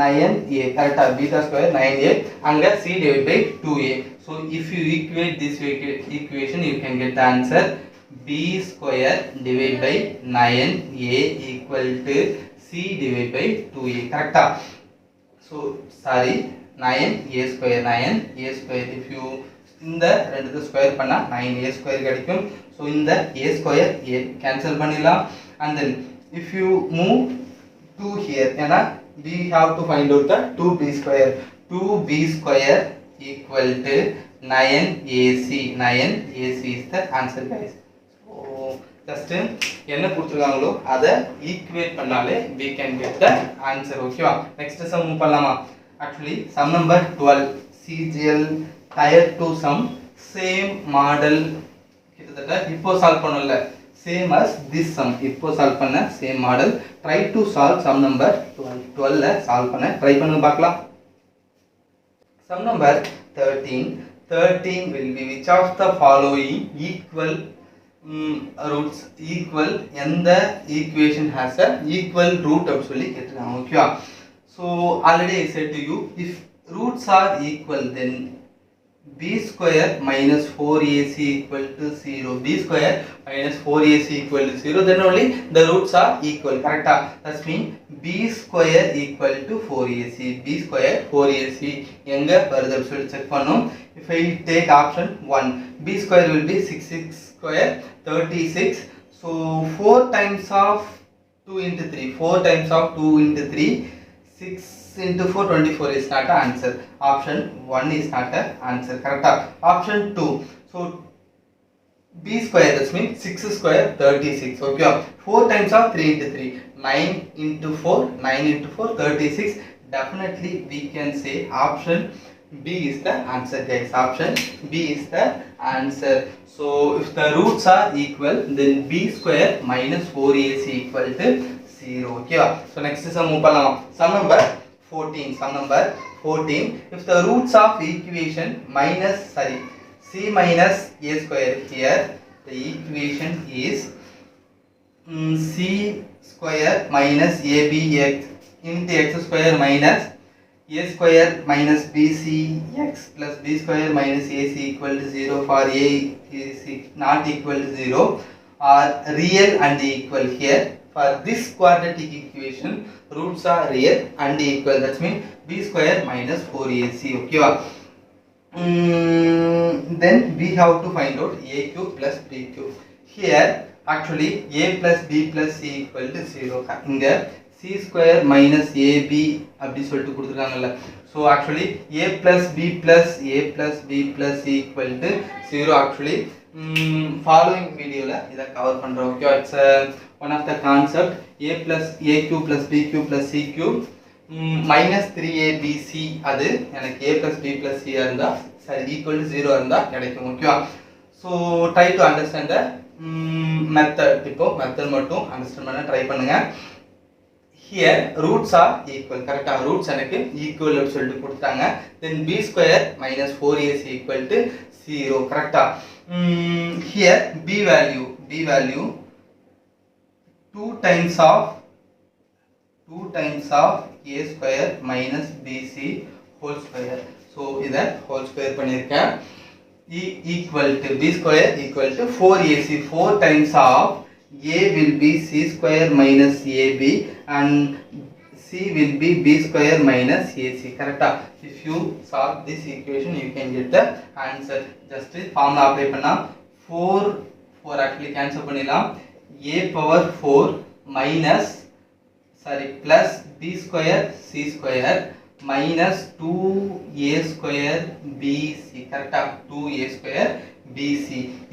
9a, correct? Beta square 9a, and c divided by 2a. So if you equate this equation, you can get the answer b square divided by 9a equal to c divided by 2a, correct? So sorry, 9a square, if you இந்த ரெண்டுக்கு square பண்ணா 9a square கிடைக்கும். So இந்த a square a cancel பண்ணிடலாம். And then if you move 2 here, ஏனா we have to find out the 2b square. 2b square equal to 9ac. 9ac is the answer guys. So just என்ன கொடுத்திருக்காங்களோ அதை equate பண்ணாலே we can get the answer, okay? Next sum move பண்ணலாமா? Actually sum number 12, CGL Tier 2 sum, same model. கிட்டத்தட்ட இப்போ solve பண்ணல, same as this sum. இப்போ solve பண்ண same model. Try to solve sum number 12 ல solve பண்ண try பண்ணுங்க பார்க்கலாம். Sum number 13 will be which of the following equal roots, equal எந்த equation has a equal root அப்படி சொல்லி கேட்டிருக்காங்க, ஓகேவா? So already I said to you, if roots are equal, then b square minus 4ac equal to 0. b square minus 4ac equal to 0, then only the roots are equal, correct? That means b square equal to 4ac. b square 4ac எங்க வருது சொல்லி check பண்ணோம். If I take option 1, b square will be 6 square 36. So 4 times of 2 into 3, 4 times of 2 into 3, 6 into 4, 24 is not an answer. Option 1 is not an answer, correct? Option 2, so b square, that means 6 square 36, okay? 4 times of 3 into 3, 9 into 4, 36. Definitely we can say option B is the answer guys. Option B is the answer. So if the roots are equal, then b square minus 4ac equal to 0, okay? So next sum move பண்ணலாம். Sum number 14. If the roots of equation c minus a square, here the equation is c square minus abx into x square minus a square minus bc x plus b square minus ac equal to 0 for a is not equal to 0 are real and equal. Here for this quadratic equation roots are real and equal, that means b square minus 4ac. Okay, then we have to find out a cube plus b cube. Here actually a plus b plus c equal to 0. Inga c square minus ab அப்படி சொல்லிட்டு கொடுத்துருக்காங்கல்ல. So actually a plus b plus c equal to 0. Actually following video la இத cover பண்றோம். Okay, it's one of the concept a plus a cube plus b cube plus c cube minus 3abc அது எனக்கு a plus b plus c இருந்தா சரி equal to 0 இருந்தா கிடைக்கும். ஓகேவா? So try to understand the method. இப்போ method மட்டும் understand பண்ண ட்ரை பண்ணுங்க. Here roots are equal. கரெக்ட்டா roots எனக்கு equal னு சொல்லிட்டு கொடுத்தாங்க. Then b square minus 4ac equal to 0. கரெக்ட்டா? Here b value 2 times of a square minus bc whole square. So இத whole square பண்ணிருக்கேன். Equal to b square equal to 4ac. 4 times of a will be c square minus ab and c will be b square minus ac. Correct? If you solve this equation you can get the answer. Just formula apply பண்ணா 4 actually cancel பண்ணிடலாம். a power 4 minus plus b square c square minus 2a square bc. Correct? 2a square bc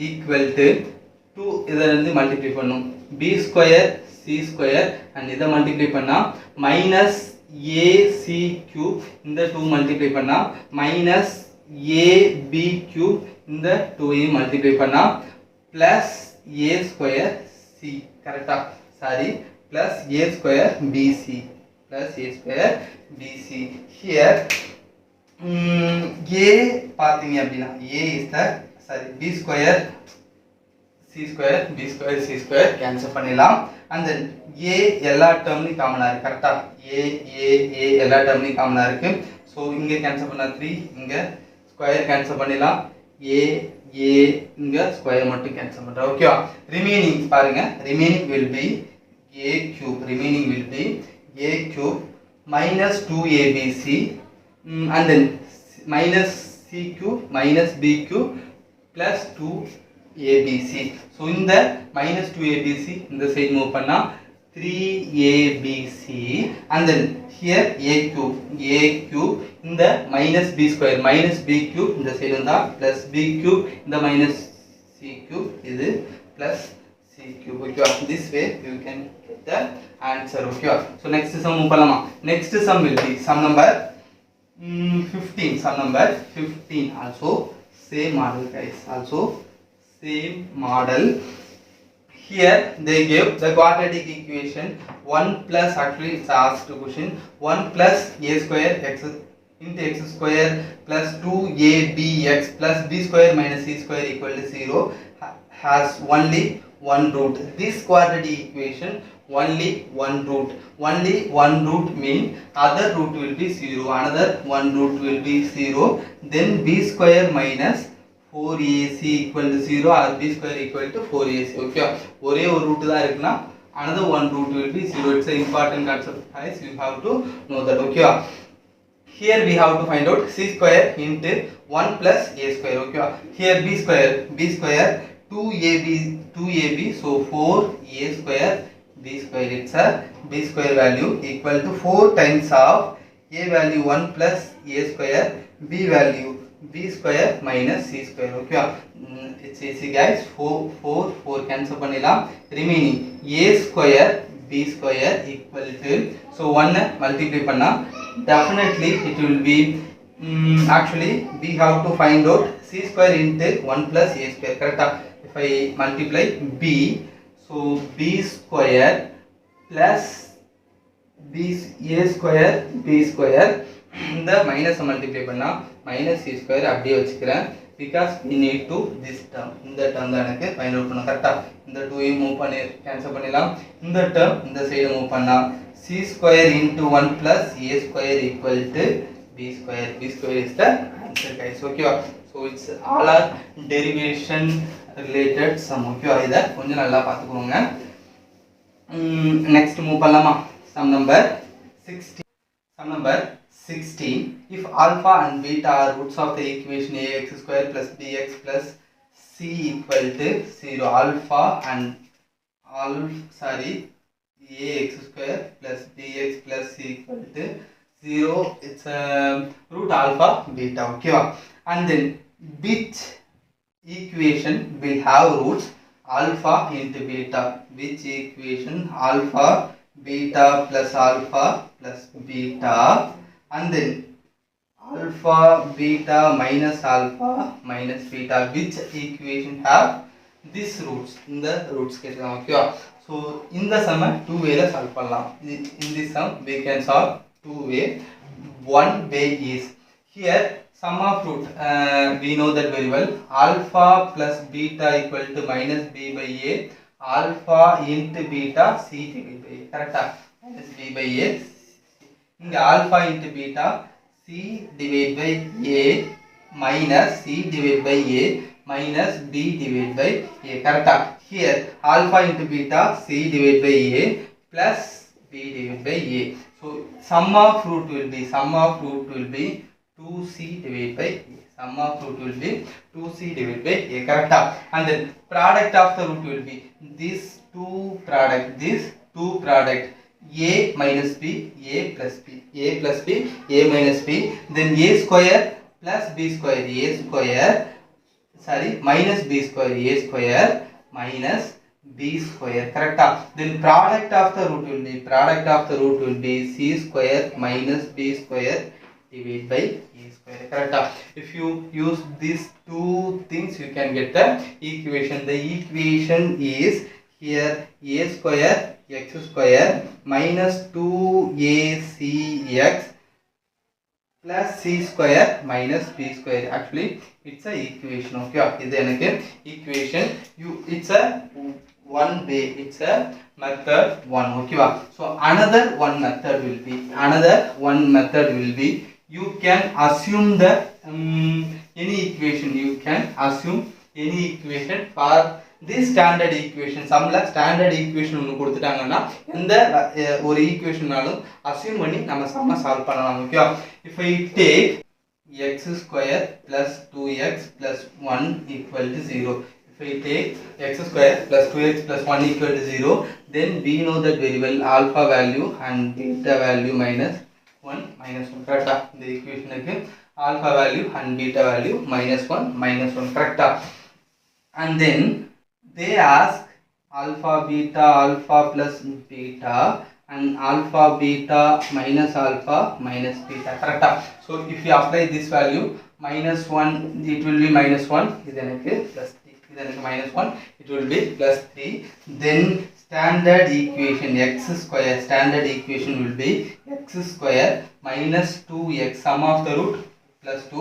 equal to 2 இதிலிருந்து multiply பண்ணும் b square c square and இத multiply பண்ணா minus ac cube இந்த 2 multiply பண்ணா minus ab cube இந்த 2 ஐயும் multiply பண்ணா plus a square c. கரெக்ட்டா? Sorry plus a square bc here a பாத்தீங்க அப்படினா a is the b square c square b square c square cancel பண்ணிடலாம். and then a எல்லா டேர்ம்லயும் காமனா இருக்கு. கரெக்ட்டா? a எல்லா டேர்ம்லயும் காமனா இருக்கு. சோ இங்க கேன்சல் பண்ணா 3, இங்க ஸ்கொயர் கேன்சல் பண்ணிடலாம். a இங்க ஸ்கொயர் மட்டும் கேன்சல் பண்றோம். ஓகேவா? ரிமைனிங் பாருங்க, remaining will be a cube minus 2abc and then minus c cube minus b cube plus 2abc. So in the minus 2abc in the side move panna 3abc and then here a cube in the minus b square minus b cube in the side unda plus b cube in the minus c cube is plus c cube. Okay, this way you can get the answer. Okay, so next sum move pannalama. Next sum will be sum number 15. Sum number 15 also same model guys, also same model. Here they gave the quadratic equation 1 plus, actually it's asked question 1 plus a square x into x square plus 2abx plus b square minus c square equal to 0 has only one root. This quadratic equation only one root mean other root will be 0, another one root will be 0, then b square minus 4ac equal to 0 or b square equal to 4ac. Okay, ஒரே ஒரு root தான் இருக்குனா another one root will be 0. It's an important concept guys, you have to know that. Okay, here we have to find out c square into 1 plus a square. Okay, here b square 2ab so 4a square b square. It's a b square value equal to 4 times of a value 1 plus a square, b value b square minus c square. Okay, it's easy guys. 4 cancel பண்ணிடலாம். remaining a square b square equal to, so 1 multiply பண்ணா definitely it will be actually we have to find out c square into 1 plus a square. Correct? If I multiply b, so b square plus a square b square இந்த minus multiply பண்ணா minus c square அப்படியே வச்சுக்கிறேன். because we need to this term இந்த term தான் எனக்கு find out பண்ணணும் கரெக்ட்டா இந்த 2 மூவ் பண்ணி கேன்சல் பண்ணிடலாம் இந்த term இந்த சைடு மூவ் பண்ணா c square into 1 plus a square equal to b square is the answer guys okay so it's all are derivation related sum okay இத கொஞ்சம் நல்லா பாத்துக்கோங்க next மூவ் பண்ணலாமா sum number 16 if alpha and beta are roots of the equation ax square plus bx plus c equal to 0 alpha and ax square plus bx plus c equal to 0 it's root alpha beta okay and then which equation will have roots alpha into beta which equation alpha beta plus beta and then alpha beta minus beta which equation have this roots in the roots okay so in the sum two way la solve pannalam in this sum we can solve two way one way is here sum of root we know that very well alpha plus beta equal to minus b by a alpha into beta c divided by a correct minus b by a inga alpha into beta c divided by a minus c divided by a minus b divided by a correct here alpha into beta c divided by a plus b divided by a so sum of root will be 2c divided by a sum of root will be 2c divided by a correct and then product of the root will be this two product a minus b a plus b a minus b then a square plus b square minus b square a square minus b square correct then product of the root will be c square minus b square divided by a square correct if you use these two things you can get the equation is here a square x square minus 2acx plus c square minus b square actually it's a equation okay இது எனக்கு equation it's a one way it's a method one okay so another one method will be you can assume that any equation for this standard equation sumla standard equation ஒன்னு கொடுத்துட்டாங்கன்னா இந்த ஒரு ஈக்குவேஷனாலும் assume பண்ணி நம்ம சம்ம solve பண்ணலாம் okay if I take x square plus 2x plus 1 equal to 0 if I take x square plus 2x plus 1 equal to 0 then we know that very well alpha value and beta value minus 1 correct the equation க்கு alpha value and beta value minus 1 correct and then they ask alpha plus beta and alpha beta minus beta correct so if you apply this value minus 1 it will be minus 1 idanukku plus 3 idanukku minus 1 it will be plus 3 then standard equation will be x square minus 2x sum of the root plus 2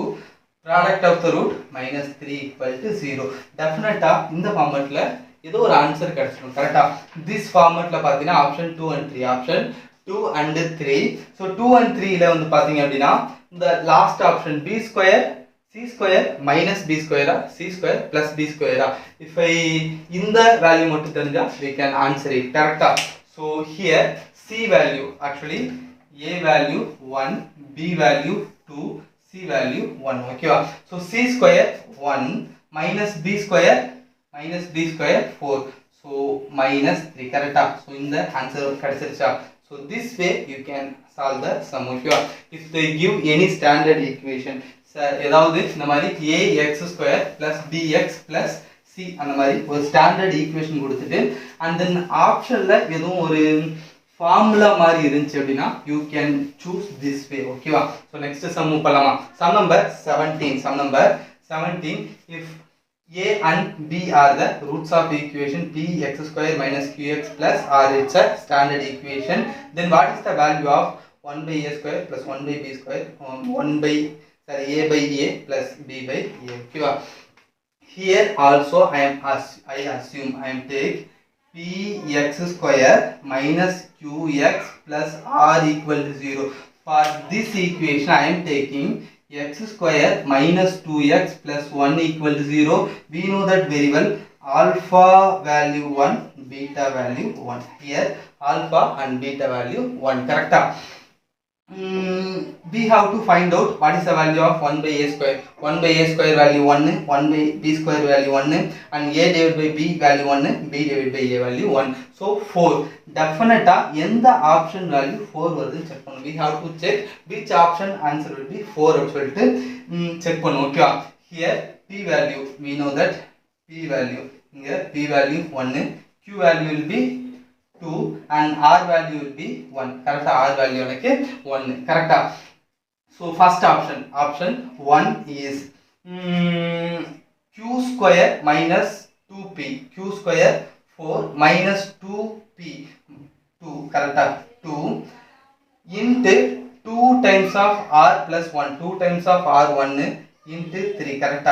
product of the root minus 3 equal to 0 definitely இந்த ஃபார்மட்ல ஏதோ ஒரு answer கிடைச்சிடும் கரெக்ட்டா this ஃபார்மட்ல பாத்தீங்கன்னா option 2 and 3 so 2 and 3 ல வந்து பாத்தீங்க அப்படினா the last option b square c square minus b square c square plus b square if I இந்த வேல்யூ மட்டும் தெரிஞ்சா we can answer it கரெக்ட்டா so here c value actually a value 1 b value 2 c value 1 okay so c square 1 minus b square 4 so minus 3 correct so in the answer kadachircha so this way you can solve the sum okay if they give any standard equation ஏதாவது இந்த மாதிரி ax square plus bx plus c அந்த மாதிரி ஒரு standard equation கொடுத்துட்டு and then ஆப்ஷன்ல ஏதோ ஒரு ஃபார்முலா மாதிரி இருந்துச்சு அப்படினா you can choose this way ஓகேவா so next sum பண்ணலாமா sum number 17 if a and b are the roots of equation p x square minus qx plus r it's a standard equation then what is the value of 1 by a square plus 1 by b square 1 by sorry, a by a plus b by a. Okay. Here also I assume I am take px square minus qx plus r equal to 0. For this equation I am taking x square minus 2x plus 1 equal to 0. We know that very well. Alpha value 1, beta value 1. Here alpha and beta value 1. Correct? We have to find out what is the value of 1 by a square. 1 by a square value 1, 1 by b square value 1, and a divided by b value 1, b divided by a value 1. So 4. Definitely in the option value 4 வருது check பண்ணணும். We have to check which option answer will be 4 அப்படி சொல்லிட்டு check பண்ணணும். Okay. Here p value, we know that p value, here p value 1, q value will be 2 and r value will be 1. Correct? R value like 1. Correct? So first option 1 is q square minus 2p. Q square 4 minus 2p. 2. Correct? 2 into 2 times of r plus 1. 2 times of r 1 into 3. Correct?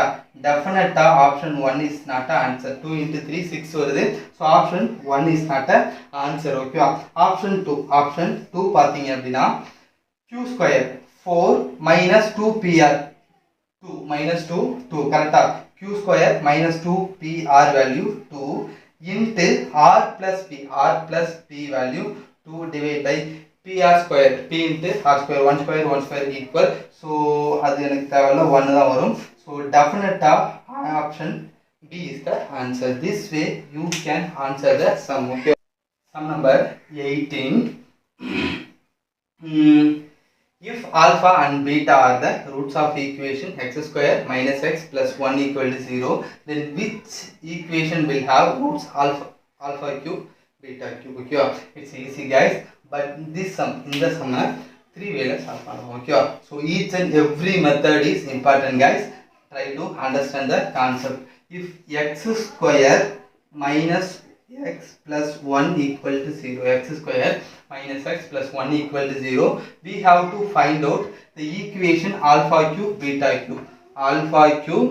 Definite option 1 is not an answer. 2 into 3 6 வருது. So option 1 is not an answer. Okay. Option 2 பார்த்தீங்க அப்படின்னா q square 4 minus 2pr 2 minus 2 correct? Q square minus 2pr value 2 into r plus p value 2 divided by pr square. P into r square, 1 square equal. So அது எனக்கு தேவையில்ல 1 தான் வரும். So definite option B is the answer. This way you can answer the sum. Okay. Sum number 18. If alpha and beta are the roots of equation x square minus x plus 1 equal to 0, then which equation will have roots alpha cube, beta cube? Okay. It's easy guys, but this sum, in the sum 3 ways solve பண்ணலாம். Okay. So each and every method is important guys. Try to understand the concept. If x square minus x plus 1 equal to 0, x square minus x plus 1 equal to 0, we have to find out the equation alpha cube beta cube. Alpha cube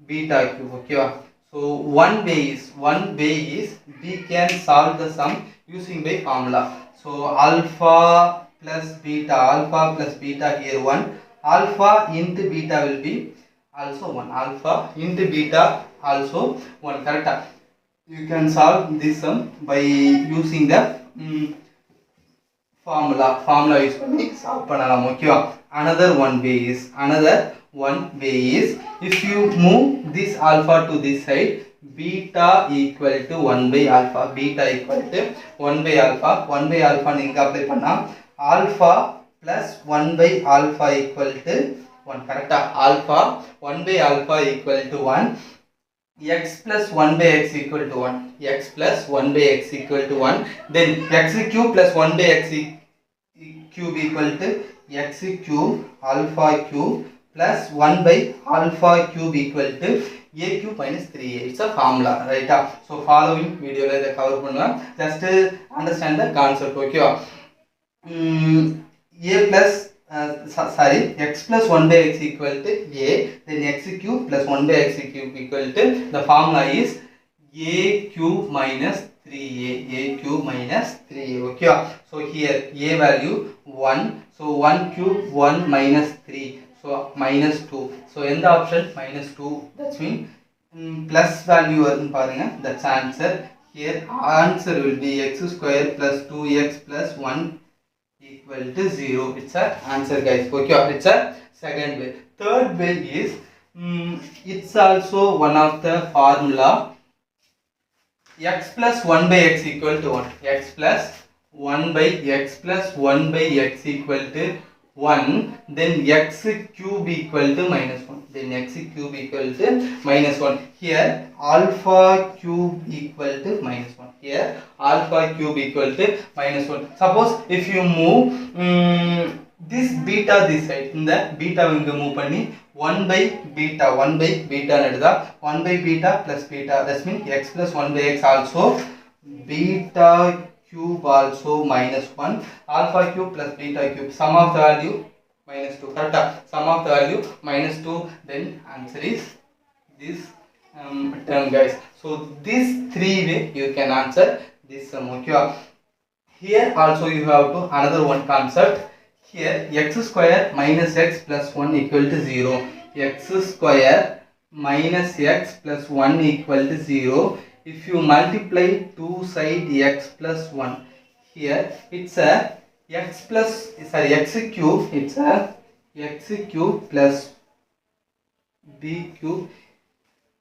beta cube. Okay. So one way is we can solve the sum using by formula. So alpha plus beta here 1, alpha into beta will be also 1, alpha into beta also 1. Correct? You can solve this sum by using the formula use பண்ணி solve பண்ணலாம். Okay. Another one way is if you move this alpha to this side, beta equal to 1 by alpha. Beta equal to 1 by alpha. 1 by alpha நீங்க apply பண்ணா alpha plus 1 by alpha equal to 1. Correct? Alpha 1 by alpha equal to 1. X plus 1 by x equal to 1. X plus 1 by x equal to 1. Then x cube plus 1 by x cube equal to x cube alpha cube plus 1 by alpha cube equal to a cube minus 3a. It's a formula, right? So following video la idha cover பண்ணுவேன். Just understand the concept. Okay. A plus x plus 1 by x equal to a, then x cube plus 1 by x cube equal to, the formula is a cube minus 3a. A cube minus 3a. Okay. So here a value 1. So 1 cube 1 minus 3. So minus 2. So in the option minus 2. That's mean plus value வருதுன்னு பாருங்க. That's answer. Here answer will be x square plus 2x plus 1 equal to 0. It's a answer guys. Okay. It's a second way. Third way is it's also one of the formula. X plus 1 by x equal to 1. X plus 1 by x plus 1 by x equal to 1. Then x cube equal to minus 1. Then x cube equal to minus 1. Here alpha cube equal to minus 1. Here alpha cube equal to minus 1. Suppose if you move this beta this side, in the beta inga move panni 1 by beta nadudha. 1 by beta plus beta, that means x plus 1 by x also beta cube also minus 1. Alpha cube plus beta cube, sum of the value minus 2. Correct. Sum of the value minus 2. Then answer is this term, guys. So this three way you can answer this sum. Okay. Here also you have to another one concept. Here x square minus x plus 1 equal to 0. X square minus x plus 1 equal to 0. If you multiply two side x plus 1, here it's a x cube, it's a x cube plus b cube,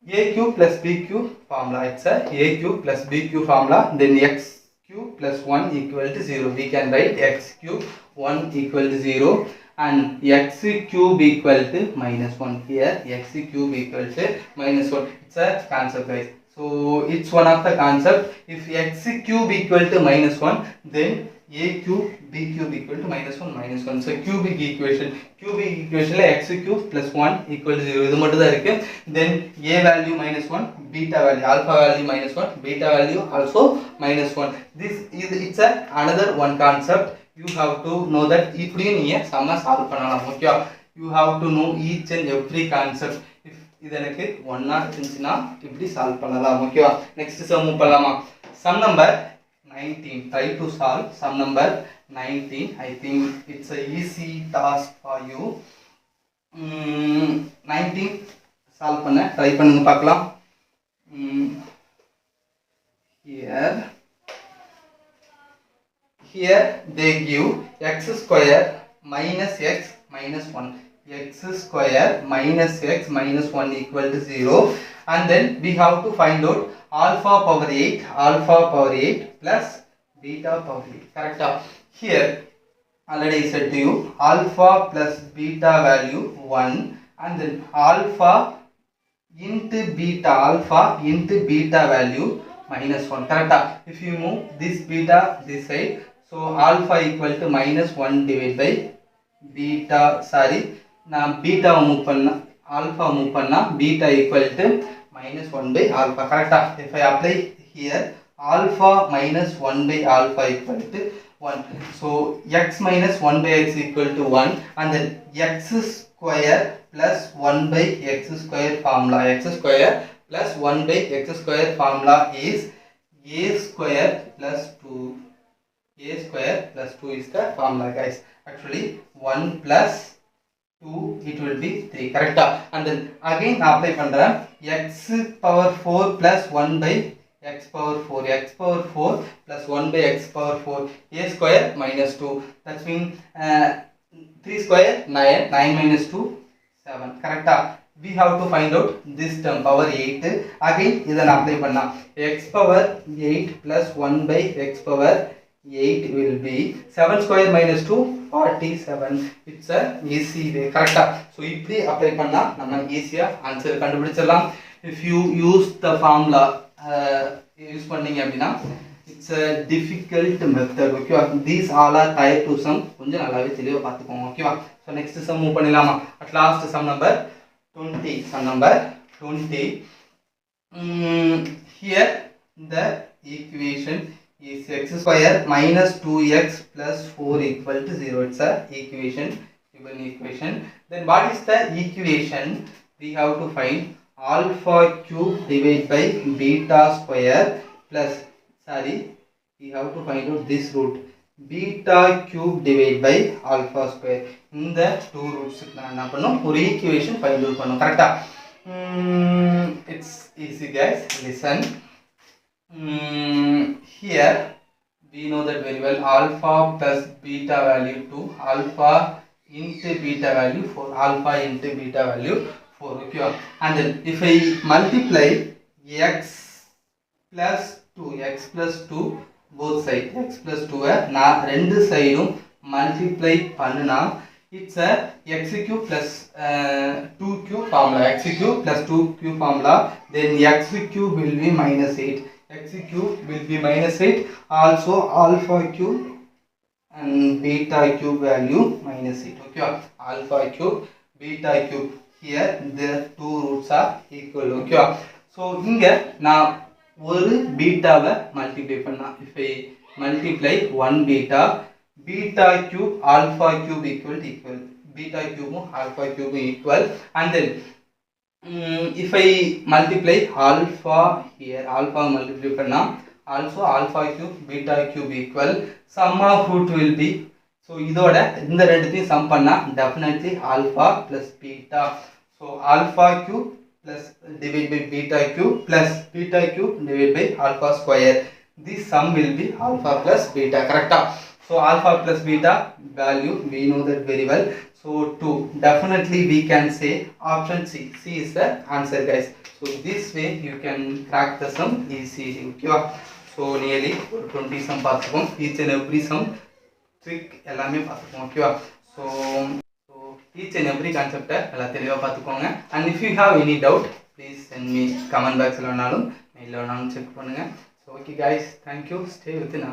a cube plus b cube formula. It's a cube plus b cube formula. Then x cube plus 1 equal to 0. We can write x cube 1 equal to 0 and x cube equal to minus 1. Here x cube equal to minus 1. It's a concept, guys. So it's one of the concept. If x cube equal to minus 1, then a cube b cube equal to minus 1. So cubic equation la x cube plus 1 equal to 0. இது மட்டும் தான் இருக்கு. Then a value minus 1, beta value, alpha value minus 1, beta value also minus 1. This is it's a another one concept. You have to know that இப்படியும் நீங்க sum solve பண்ணலாம். Okay, you have to know each and every concept. If இது எனக்கு 1 ஆ இருந்துச்சுனா இப்படி solve பண்ணலாம். Okay, next sum move பண்ணலாமா? Sum number 19. Try to solve sum number 19. I think it's a easy task for you. 19 solve பண்ண try பண்ணுங்க பார்க்கலாம். Here they give x square minus x minus 1. X square minus x minus 1 equal to 0, and then we have to find out alpha power 8 plus beta power 8. Correct. Here already I said to you alpha plus beta value 1, and then alpha into beta value minus 1. Correct. If you move this beta this side, so alpha equal to minus 1 divided by beta. Sorry, now beta move panna alpha move panna beta equal to minus 1 by alpha. Correct. If I apply here alpha minus 1 by alpha equal to 1, so x minus 1 by x equal to 1, and then x square plus 1 by x square formula. X square plus 1 by x square formula is a square plus 2. A square plus 2 is the formula, guys. Actually 1 plus 2 it will be 3. Correct. And then again apply pandra x power 4 plus 1 by x power 4. X power 4 plus 1 by x power 4. A square minus 2. That means 3 square 9. 9 minus 2 7. Correct. We have to find out this term power 8. Again idan apply panna x power 8 plus 1 by x power 8 will be 7 square minus 2 47. It's a easy way. Correct. So இப்படி apply பண்ணா நம்ம ஈஸியா answer கண்டுபிடிச்சிடலாம். If you use the formula use பண்ணீங்க அப்படினா it's a difficult method. Okay, these all are type 2 sum. கொஞ்சம் நல்லாவே தெளிவா பாத்துக்கோங்க. ஓகேவா? So next sum மூவ் பண்ணிடலாமா? At last sum number 20. Sum number 20. Here the equation is x square minus 2x plus 4 equal to 0. It's a equation, given equation. Then what is the equation? We have to find alpha cube divided by beta square plus, sorry, we have to find out this root, beta cube divided by alpha square. In the two roots na pannom or equation find out pannom. Correct. It's easy, guys. Listen. Here we know that very well, alpha plus beta value 2, alpha into beta value 4, alpha into beta value 4. Okay, and then if I multiply x plus 2 both sides, x plus 2 na rendu side multiply panna, it's a x cube plus 2 cube formula. X cube plus 2 cube formula. Then x cube will be minus 8. X cube will be minus 8. Also alpha cube and beta cube value minus 8. Okay, alpha cube, beta cube. Here the two roots are equal. Okay, so here now one beta multiply panna. If I multiply 1 beta, beta cube alpha cube equal to equal. beta cube alpha cube equal, and then if I multiply alpha here, alpha multiply panna also alpha cube beta cube equal, sum of root will be, so idoda இந்த ரெண்டுத்தையும் sum பண்ணா definitely alpha plus beta, so alpha cube plus divided by beta cube plus beta cube divided by alpha square, this sum will be alpha plus beta, correct? So alpha plus beta value we know that very well, so 2, definitely we can say option C. C is the answer, guys. So this way you can crack the sum easily, okay? So nearly 20 sum பார்த்துப்போம், each and every sum trick எல்லாமே பார்த்துப்போம், okay? So each and every concept எல்லாம் தெளிவா பார்த்துக்கோங்க, and if you have any doubt please send me comment box ல வேணாலும் mail ல வேணாலும் check பண்ணுங்க. So okay guys, thank you, stay with me.